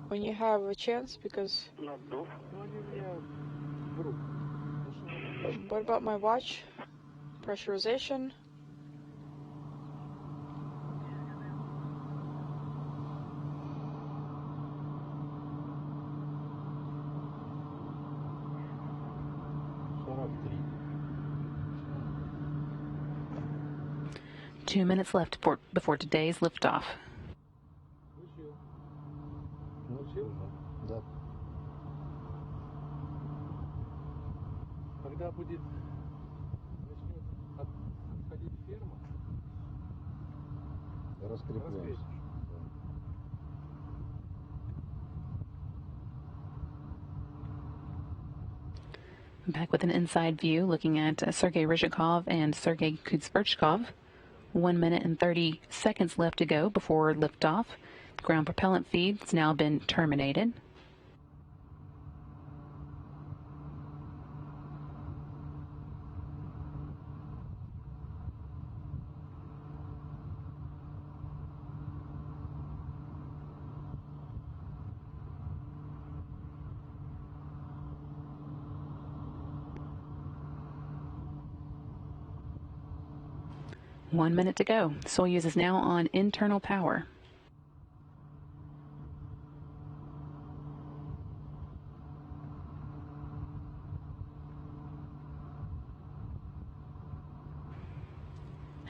S2: When you have a chance, because... What about my watch? Pressurization.
S1: Two minutes left before today's liftoff. Back with an inside view looking at Sergey Ryzhikov and Sergey Kud-Sverchkov. 1 minute and 30 seconds left to go before liftoff. Ground propellant feed has now been terminated. One minute to go. Soyuz is now on internal power.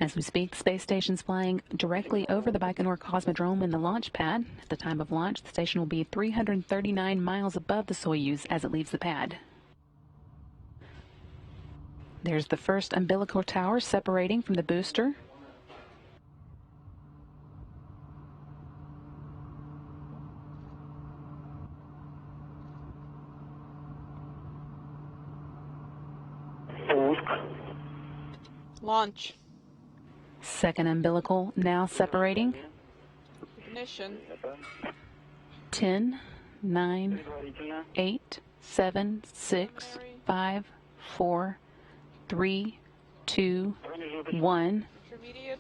S1: As we speak, the space station's flying directly over the Baikonur Cosmodrome and the launch pad. At the time of launch, the station will be 339 miles above the Soyuz as it leaves the pad. There's the first umbilical tower separating from the booster.
S2: Launch.
S1: Second umbilical now separating.
S2: Ignition.
S1: 10, 9, 8, 7, 6, 5, 4, 3, 2, 1.
S2: Intermediate.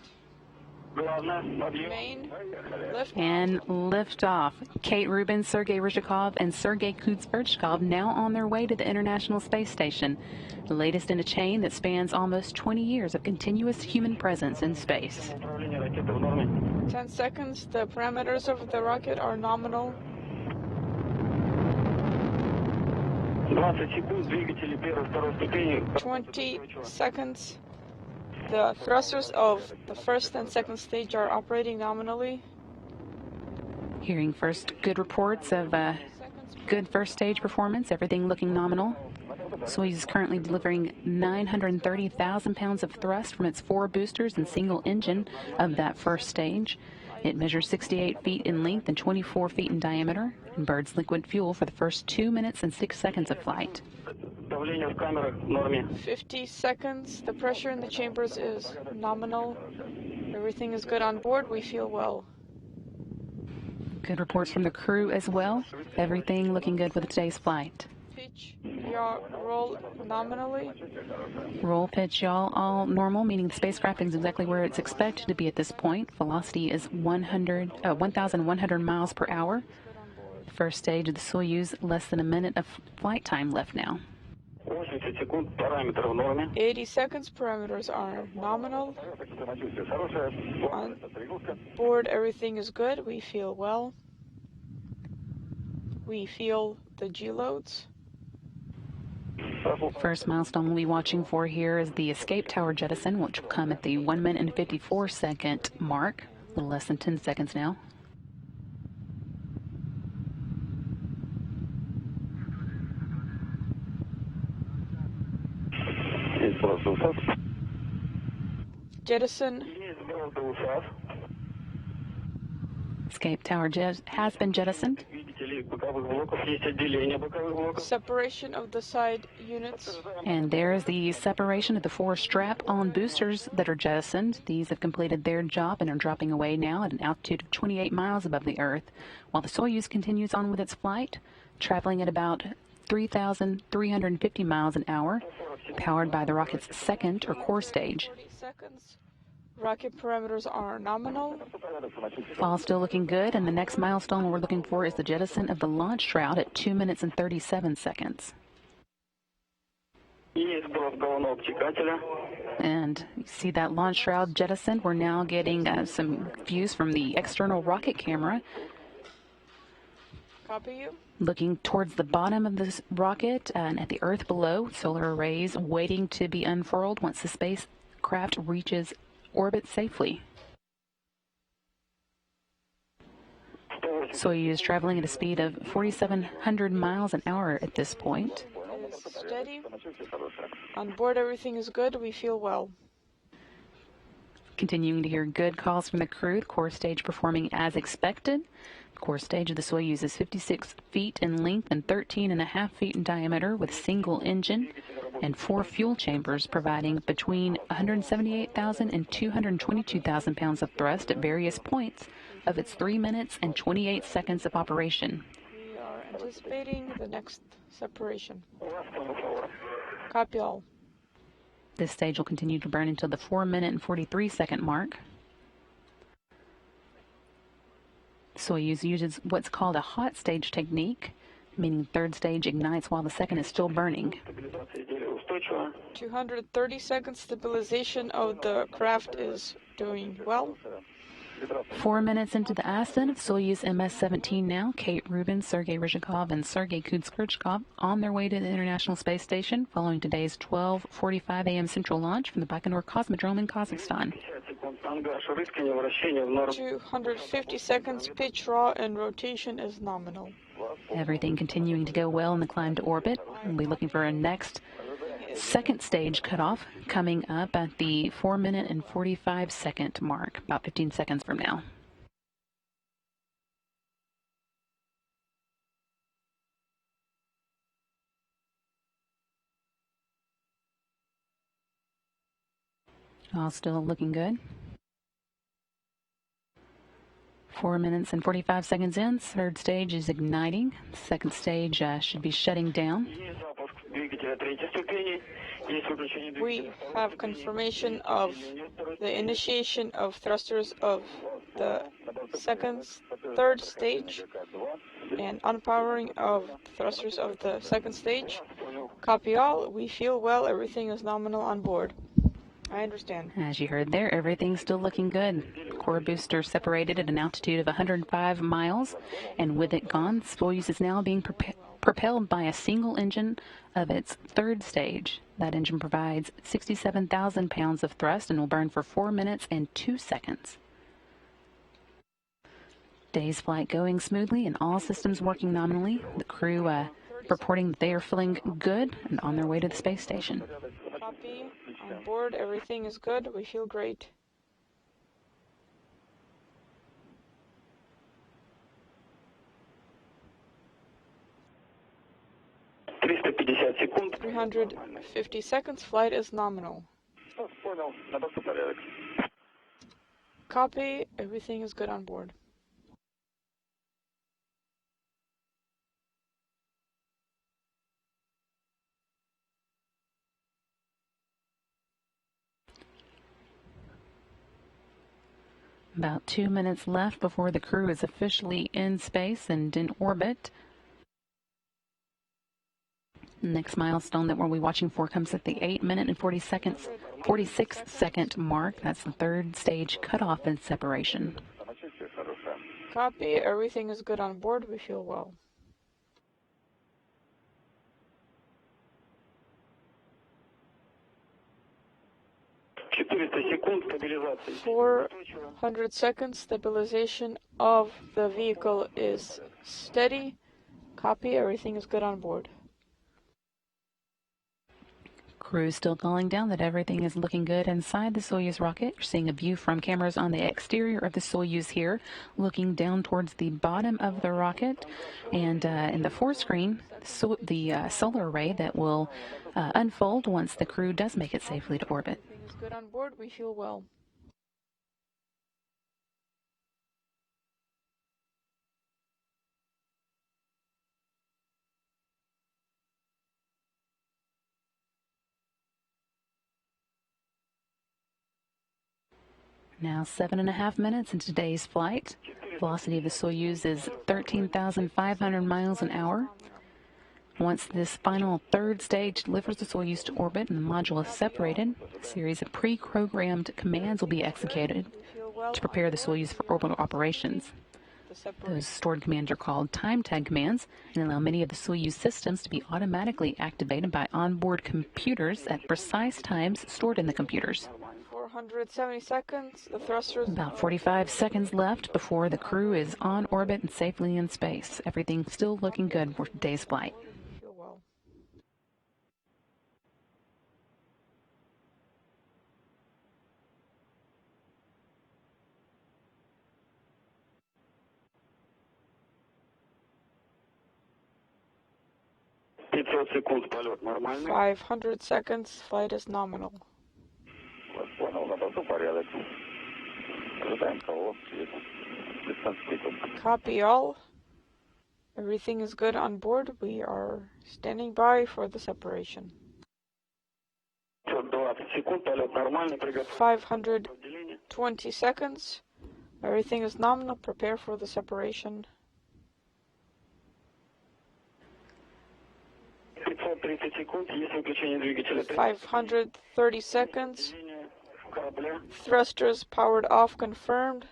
S2: Main. Lift.
S1: And liftoff. Kate Rubins, Sergey Ryzhikov, and Sergey Kud-Sverchkov now on their way to the International Space Station, the latest in a chain that spans almost 20 years of continuous human presence in space.
S2: 10 seconds. The parameters of the rocket are nominal. 20 seconds. The thrusters of the first and second stage are operating nominally.
S1: Hearing first good reports of good first stage performance, everything looking nominal. Soyuz is currently delivering 930,000 pounds of thrust from its 4 boosters and single engine of that first stage. It measures 68 feet in length and 24 feet in diameter and burns liquid fuel for the first 2 minutes and 6 seconds of flight.
S2: 50 seconds. The pressure in the chambers is nominal. Everything is good on board. We feel well.
S1: Good reports from the crew as well. Everything looking good with today's flight.
S2: Pitch, yaw, roll nominally.
S1: Roll, pitch, yaw, all normal, meaning the spacecraft is exactly where it's expected to be at this point. Velocity is 1,100 miles per hour. First stage of the Soyuz, less than a minute of flight time left now.
S2: 80 seconds. Parameters are nominal. On board, everything is good. We feel well. We feel the G-loads.
S1: First milestone we'll be watching for here is the escape tower jettison, which will come at the 1 minute and 54 second mark. A little less than 10 seconds now.
S2: jettison.
S1: Escape tower has been jettisoned.
S2: Separation of the side units.
S1: And there's the separation of the 4 strap-on boosters that are jettisoned. These have completed their job and are dropping away now at an altitude of 28 miles above the Earth, while the Soyuz continues on with its flight, traveling at about 3,350 miles an hour, powered by the rocket's second or core stage.
S2: 40 seconds. Rocket parameters are nominal.
S1: All still looking good, and the next milestone we're looking for is the jettison of the launch shroud at 2 minutes and 37 seconds. And you see that launch shroud jettisoned. We're now getting some views from the external rocket camera.
S2: Copy you.
S1: Looking towards the bottom of this rocket and at the Earth below, solar arrays waiting to be unfurled once the spacecraft reaches orbit safely. Soyuz traveling at a speed of 4,700 miles an hour at this point.
S2: Is steady. On board, everything is good. We feel well.
S1: Continuing to hear good calls from the crew. The core stage performing as expected. The core stage of the Soyuz is 56 feet in length and 13.5 feet in diameter, with single engine and 4 fuel chambers providing between 178,000 and 222,000 pounds of thrust at various points of its 3 minutes and 28 seconds of operation.
S2: We are anticipating the next separation. Copy all.
S1: This stage will continue to burn until the 4-minute and 43-second mark. Soyuz uses what's called a hot stage technique, meaning the third stage ignites while the second is still burning.
S2: 230 seconds stabilization of the craft is doing well.
S1: 4 minutes into the ascent of Soyuz MS-17 now, Kate Rubins, Sergey Ryzhikov, and Sergey Kud-Sverchkov on their way to the International Space Station following today's 12:45 a.m. Central launch from the Baikonur Cosmodrome in Kazakhstan.
S2: 250 seconds pitch raw and rotation is nominal.
S1: Everything continuing to go well in the climb to orbit. We'll be looking for a next second stage cutoff coming up at the 4-minute and 45-second mark, about 15 seconds from now. All still looking good. 4 minutes and 45 seconds in, third stage is igniting. Second stage should be shutting down.
S2: We have confirmation of the initiation of thrusters of the third stage and unpowering of thrusters of the second stage. Copy all. We feel well. Everything is nominal on board. I understand.
S1: As you heard there, everything's still looking good. Core booster separated at an altitude of 105 miles, and with it gone, Soyuz is now being propelled by a single engine of its third stage. That engine provides 67,000 pounds of thrust and will burn for 4 minutes and 2 seconds. Day's flight going smoothly and all systems working nominally. The crew reporting that they are feeling good and on their way to the space station.
S2: Copy. On board, everything is good. We feel great.
S4: seconds.
S2: 350 seconds. Flight is nominal. Copy. Everything is good on board.
S1: About 2 minutes left before the crew is officially in space and in orbit. Next milestone that we'll be watching for comes at the 8-minute and 46-second mark. That's the third stage cutoff and separation.
S2: Copy. Everything is good on board. We feel well. 400 seconds. Stabilization of the vehicle is steady. Copy. Everything is good on board.
S1: Crew is still calling down that everything is looking good inside the Soyuz rocket. You're seeing a view from cameras on the exterior of the Soyuz here, looking down towards the bottom of the rocket. And in the forescreen, the solar array that will unfold once the crew does make it safely to orbit.
S2: Everything's good on board. We feel well.
S1: Now 7.5 minutes into today's flight. Velocity of the Soyuz is 13,500 miles an hour. Once this final third stage delivers the Soyuz to orbit and the module is separated, a series of pre-programmed commands will be executed to prepare the Soyuz for orbital operations. Those stored commands are called time tag commands and allow many of the Soyuz systems to be automatically activated by onboard computers at precise times stored in the computers.
S2: 470 seconds. The thrusters.
S1: About 45 seconds left before the crew is on orbit and safely in space. Everything's still looking good for today's flight.
S2: Feel well.
S4: секунд полет нормальный.
S2: 500 seconds. Flight is nominal.
S4: Понял, на борту порядок. Ожидаем кого? 15 секунд.
S2: Copy all. Everything is good on board. We are standing by for the separation.
S4: 20 секунд полет нормальный.
S2: 520 seconds. Everything is nominal. Prepare for the separation.
S4: 530 секунд. Есть выключение двигателя.
S2: 530 seconds. Thrusters powered off confirmed.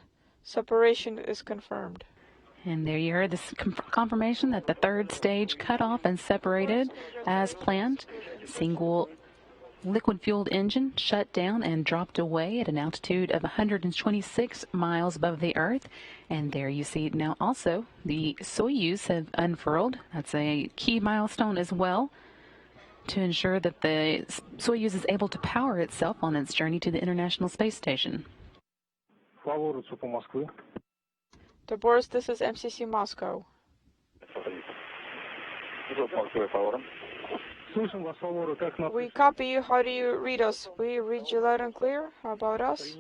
S2: Separation is confirmed.
S1: And there you heard this confirmation that the third stage cut off and separated as planned. Single liquid-fueled engine shut down and dropped away at an altitude of 126 miles above the Earth. And there you see now also the Soyuz have unfurled. That's a key milestone as well, to ensure that the Soyuz is able to power itself on its journey to the International Space Station.
S2: To Boris, this is MCC Moscow. We copy you. How do you read us? We read you loud and clear. How about us?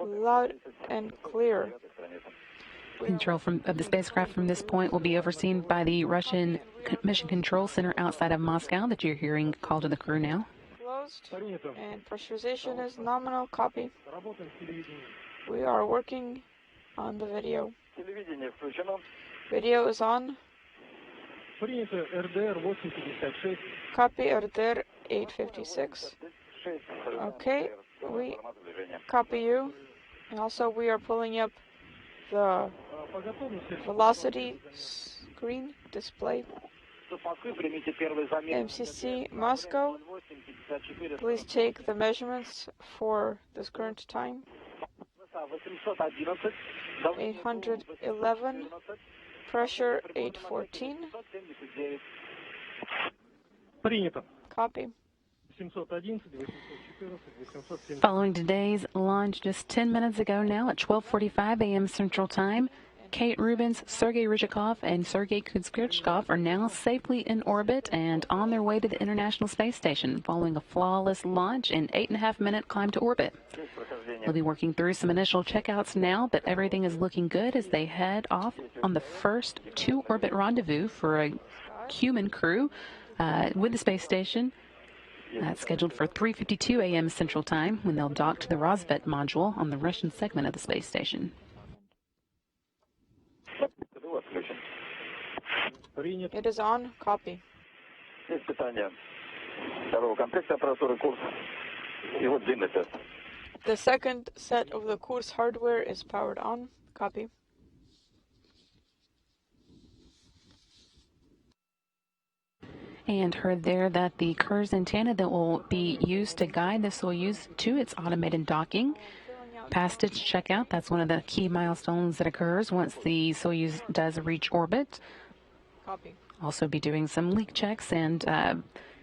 S2: Loud and clear.
S1: Control of the spacecraft from this point will be overseen by the Russian Mission Control Center outside of Moscow that you're hearing call to the crew now.
S2: Closed. And pressurization is nominal. Copy. We are working on the video. Video is on. Copy RDR 856. Okay, we copy you. And also we are pulling up the velocity screen display. MCC Moscow, please take the measurements for this current time. 811, pressure 814. Copy.
S1: Following today's launch just 10 minutes ago now at 12:45 a.m. Central Time, Kate Rubins, Sergey Ryzhikov, and Sergey Kud-Sverchkov are now safely in orbit and on their way to the International Space Station following a flawless launch and 8.5-minute climb to orbit. They'll be working through some initial checkouts now, but everything is looking good as they head off on the first two-orbit rendezvous for a human crew with the space station. That's scheduled for 3:52 a.m. Central Time when they'll dock to the Rosvet module on the Russian segment of the space station.
S2: It is on. Copy. The second set of the course hardware is powered on. Copy.
S1: And heard there that the Kurz antenna that will be used to guide the Soyuz to its automated docking passed its checkout. That's one of the key milestones that occurs once the Soyuz does reach orbit.
S2: Copy.
S1: Also be doing some leak checks and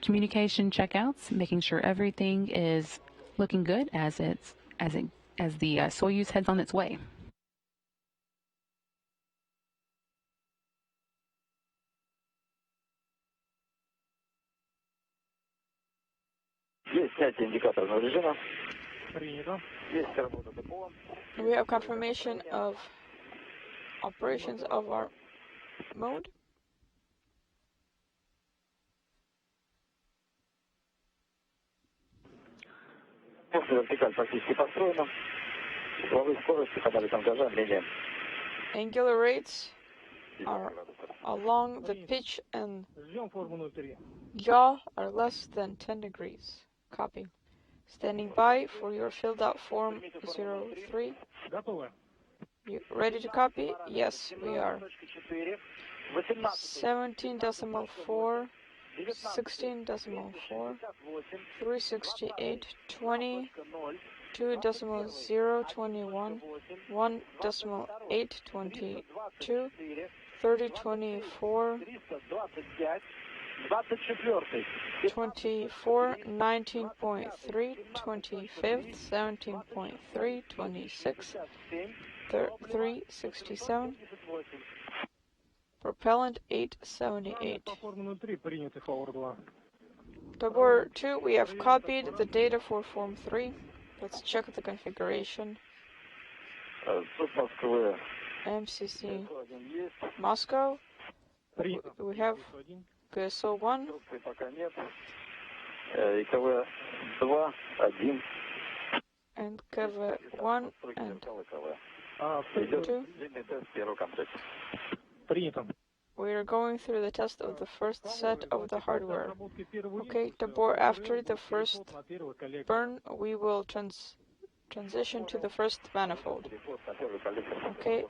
S1: Communication checkouts, making sure everything is looking good as the Soyuz heads on its way.
S2: We have confirmation of operations of our mode. Angular rates are along the pitch and yaw are less than 10 degrees. Copy. Standing by for your filled out form 03. You ready to copy? Yes, we are. 17.4, 16.4, 368, 20, 2.021, 1.822, 3024, 24, 19.3, 25th, 17.3, 26, 367, propellant 878. Tabor 2, we have copied the data for Form 3. Let's check the configuration. MCC Moscow. We have GSO-1. And KV-1 and 2. We are going through the test of the first set of the hardware. Okay, Tabor, after the first burn, we will transition to the first manifold. Okay,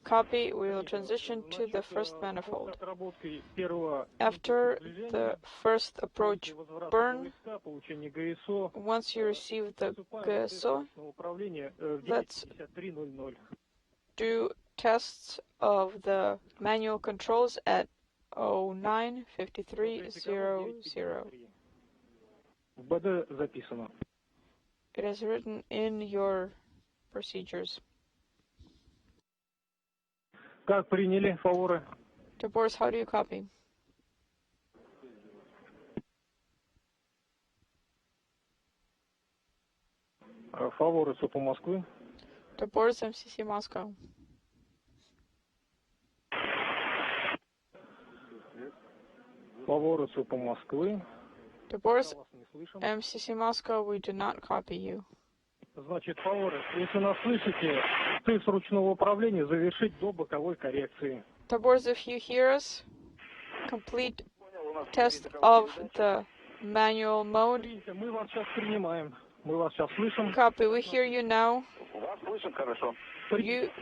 S2: copy, we will transition to the first manifold. After the first approach burn, once you receive the GSO, let's do tests of the manual controls at 09:53:00. It is written in your procedures. Tabors, how do you copy? Tabors, MCC Moscow. Tabors, MCC Moscow, we do not copy you. Tabors, if you hear us, complete test of the manual mode. Copy, we hear you now.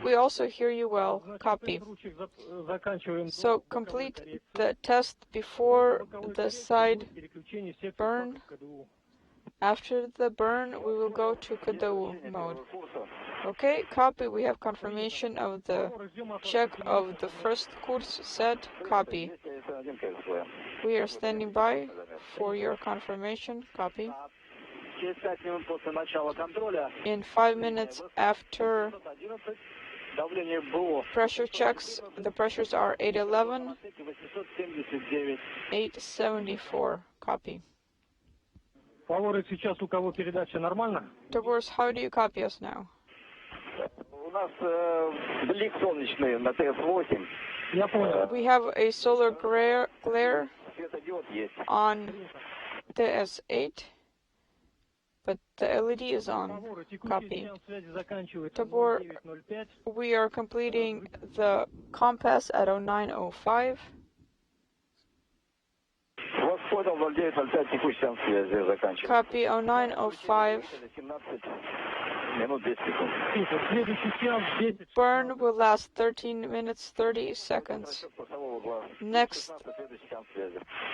S2: We also hear you well. Copy. So complete the test before the side burn. After the burn, we will go to KDU mode. Okay, copy. We have confirmation of the check of the first course set. Copy. We are standing by for your confirmation. Copy. In 5 minutes after pressure checks, the pressures are 811, 874. Copy. Tabors, how do you copy us now? We have a solar glare on TS8. But the LED is on. Copy. Tabor, we are completing the compass at 09:05. Copy 09:05. Burn will last 13 minutes 30 seconds. Next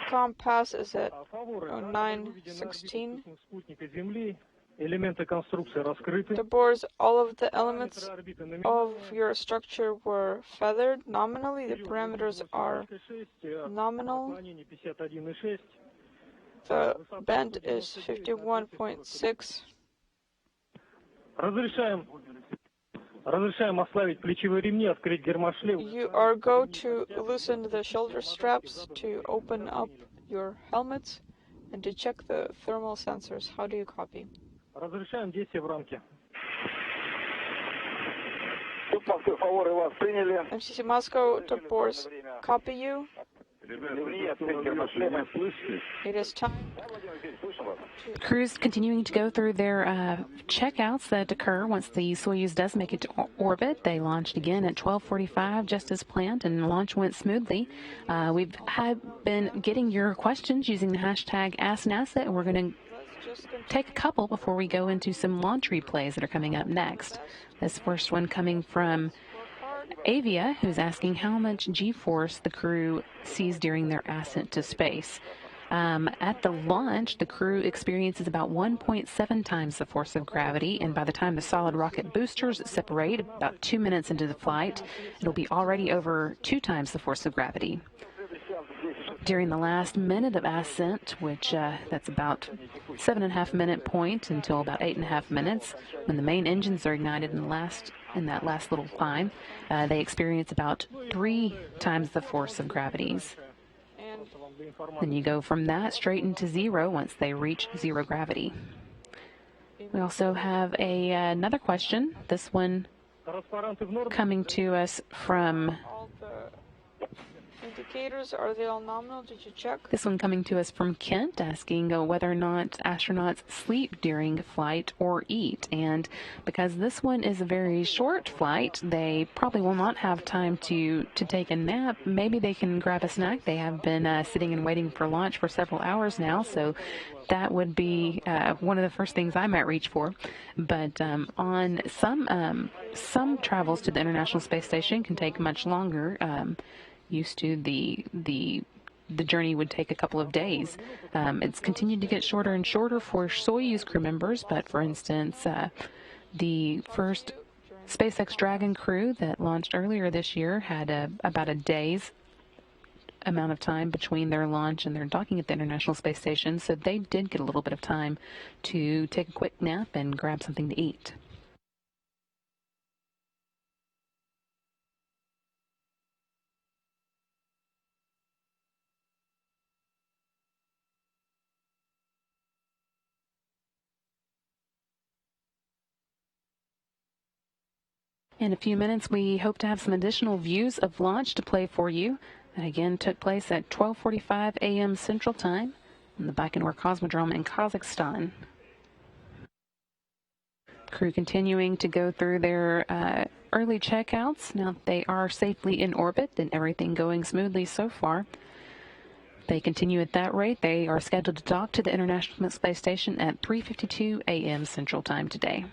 S2: compass is at 09:16. The boards, all of the elements of your structure were feathered nominally. The parameters are nominal. The bend is 51.6. You are go to loosen the shoulder straps to open up your helmets and to check the thermal sensors. How do you copy? MCC Moscow, top boards, copy you. It is time.
S1: Crews continuing to go through their checkouts that occur once the Soyuz does make it to orbit. They launched again at 12:45, just as planned, and launch went smoothly. We've been getting your questions using the hashtag AskNASA, and we're going to take a couple before we go into some launch replays that are coming up next. This first one coming from Avia, who's asking how much G-force the crew sees during their ascent to space. At the launch, the crew experiences about 1.7 times the force of gravity, and by the time the solid rocket boosters separate, about 2 minutes into the flight, it'll be already over 2 times the force of gravity. During the last minute of ascent, which that's about 7.5 minute point until about 8.5 minutes, when the main engines are ignited in that last little climb, they experience about 3 times the force of gravities. Then you go from that straight into zero once they reach zero gravity. We also have another question. This one coming to us from...
S2: Indicators, are they all nominal? Did you check?
S1: This one coming to us from Kent, asking whether or not astronauts sleep during flight or eat. And because this one is a very short flight, they probably will not have time to take a nap. Maybe they can grab a snack. They have been sitting and waiting for launch for several hours now, so that would be one of the first things I might reach for. But on some travels to the International Space Station can take much longer. Used to the journey would take a couple of days. It's continued to get shorter and shorter for Soyuz crew members, but for instance, the first SpaceX Dragon crew that launched earlier this year had about a day's amount of time between their launch and their docking at the International Space Station, so they did get a little bit of time to take a quick nap and grab something to eat. In a few minutes, we hope to have some additional views of launch to play for you. That again took place at 12:45 a.m. Central Time in the Baikonur Cosmodrome in Kazakhstan. Crew continuing to go through their early checkouts. Now they are safely in orbit and everything going smoothly so far. They continue at that rate. They are scheduled to dock to the International Space Station at 3:52 a.m. Central Time today.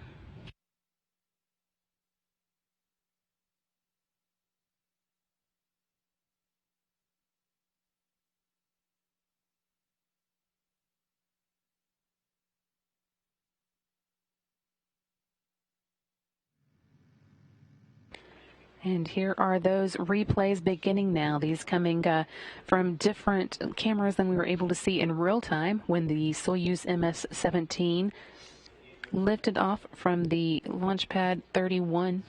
S1: And here are those replays beginning now. These coming from different cameras than we were able to see in real time when the Soyuz MS-17 lifted off from the launch site 31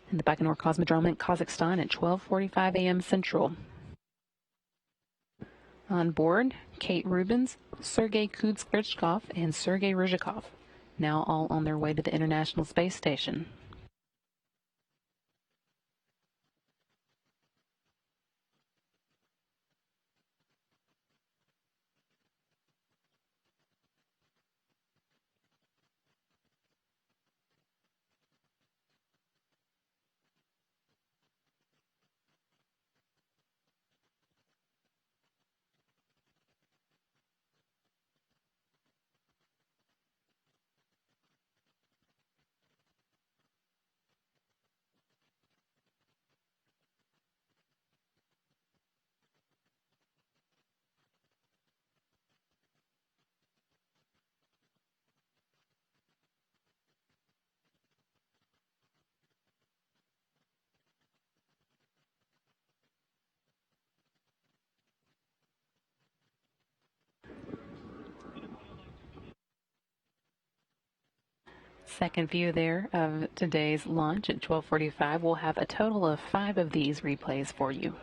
S1: in the Baikonur Cosmodrome in Kazakhstan at 12:45 a.m. Central. On board, Kate Rubins, Sergey Kud-Sverchkov, and Sergey Ryzhikov, now all on their way to the International Space Station. second view there of today's launch at 12:45. We'll have a total of 5 of these replays for you.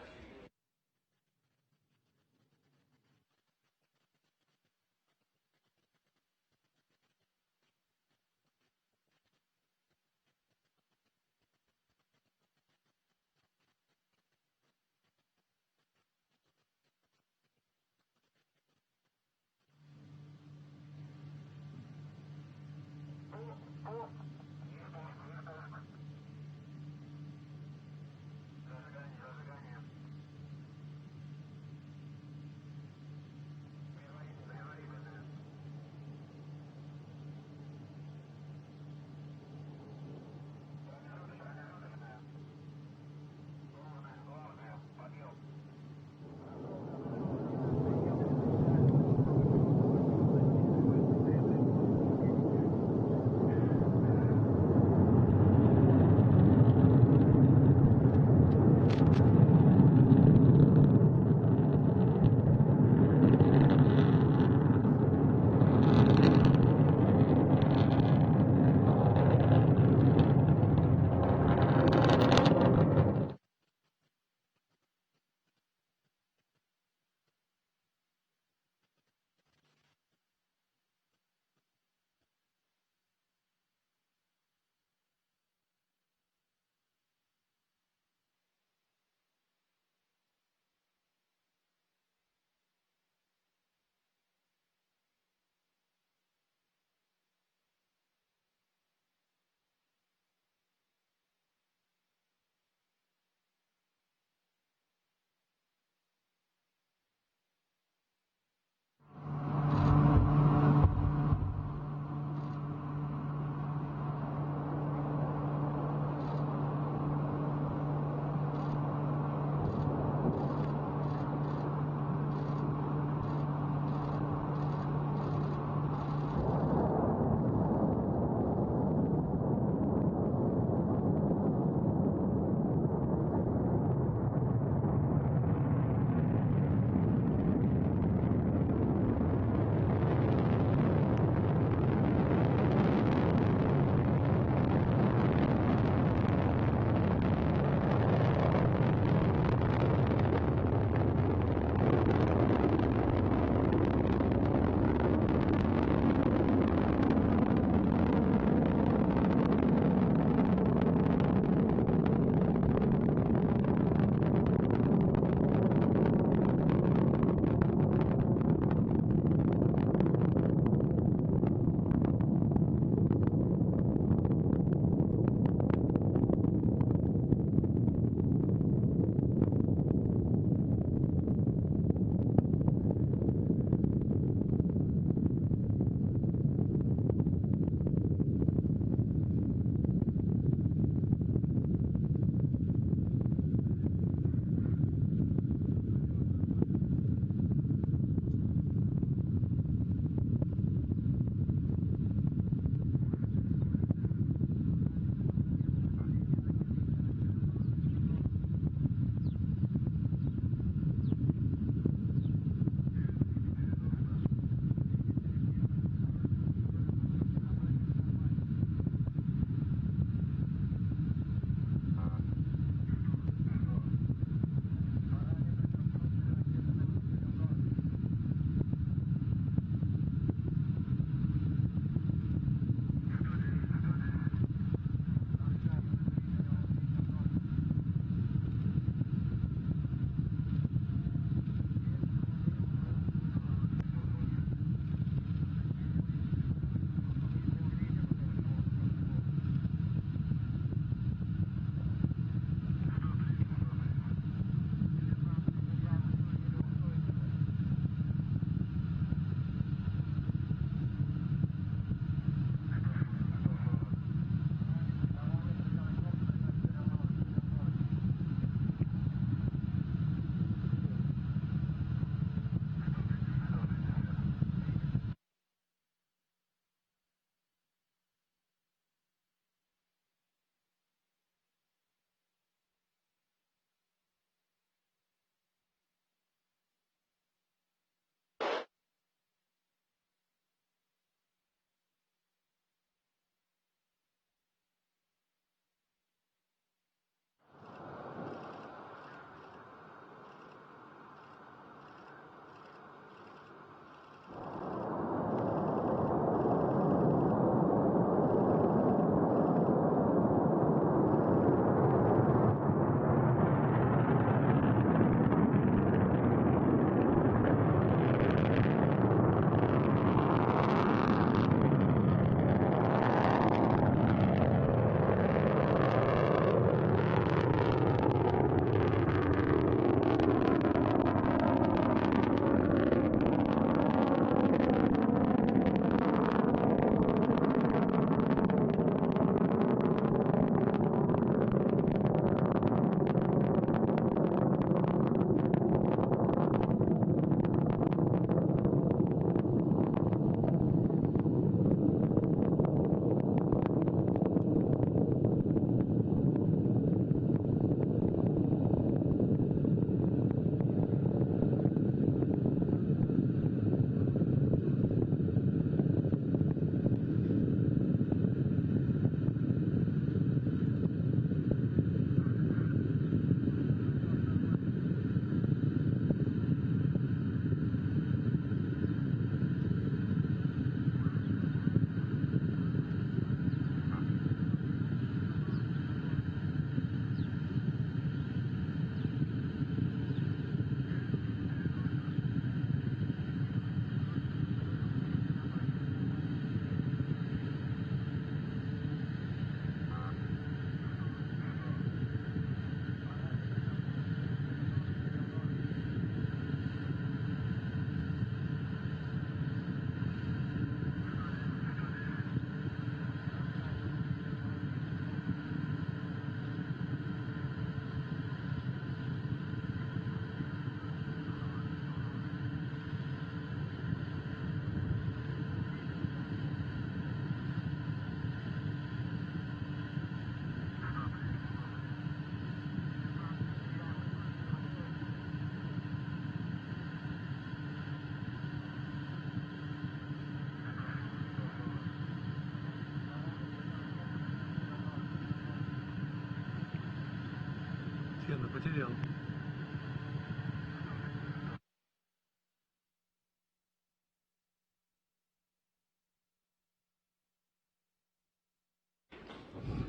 S7: material.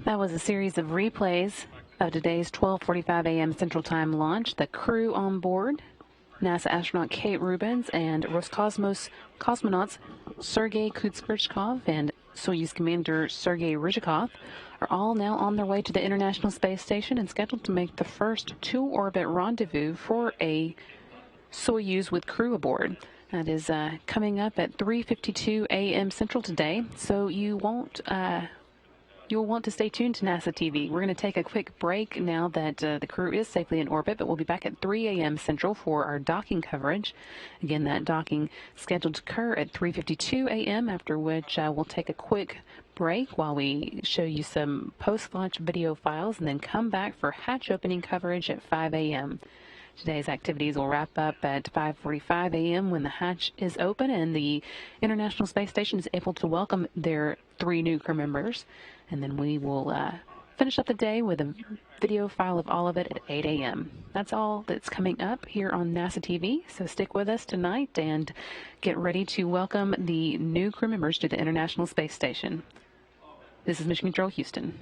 S1: That was a series of replays of today's 12:45 a.m. Central Time launch. The crew on board, NASA astronaut Kate Rubins and Roscosmos cosmonauts Sergey Kud-Sverchkov and Soyuz commander Sergey Ryzhikov, are all now on their way to the International Space Station and scheduled to make the first two-orbit rendezvous for a Soyuz with crew aboard. That is coming up at 3:52 a.m. Central today, so you'll want to stay tuned to NASA TV. We're going to take a quick break now that the crew is safely in orbit, but we'll be back at 3 a.m. Central for our docking coverage. Again, that docking scheduled to occur at 3:52 a.m., after which we'll take a quick break while we show you some post-launch video files and then come back for hatch opening coverage at 5 a.m. Today's activities will wrap up at 5:45 a.m. when the hatch is open and the International Space Station is able to welcome their 3 new crew members. And then we will finish up the day with a video file of all of it at 8 a.m. That's all that's coming up here on NASA TV, so stick with us tonight and get ready to welcome the new crew members to the International Space Station. This is Mission Control Houston.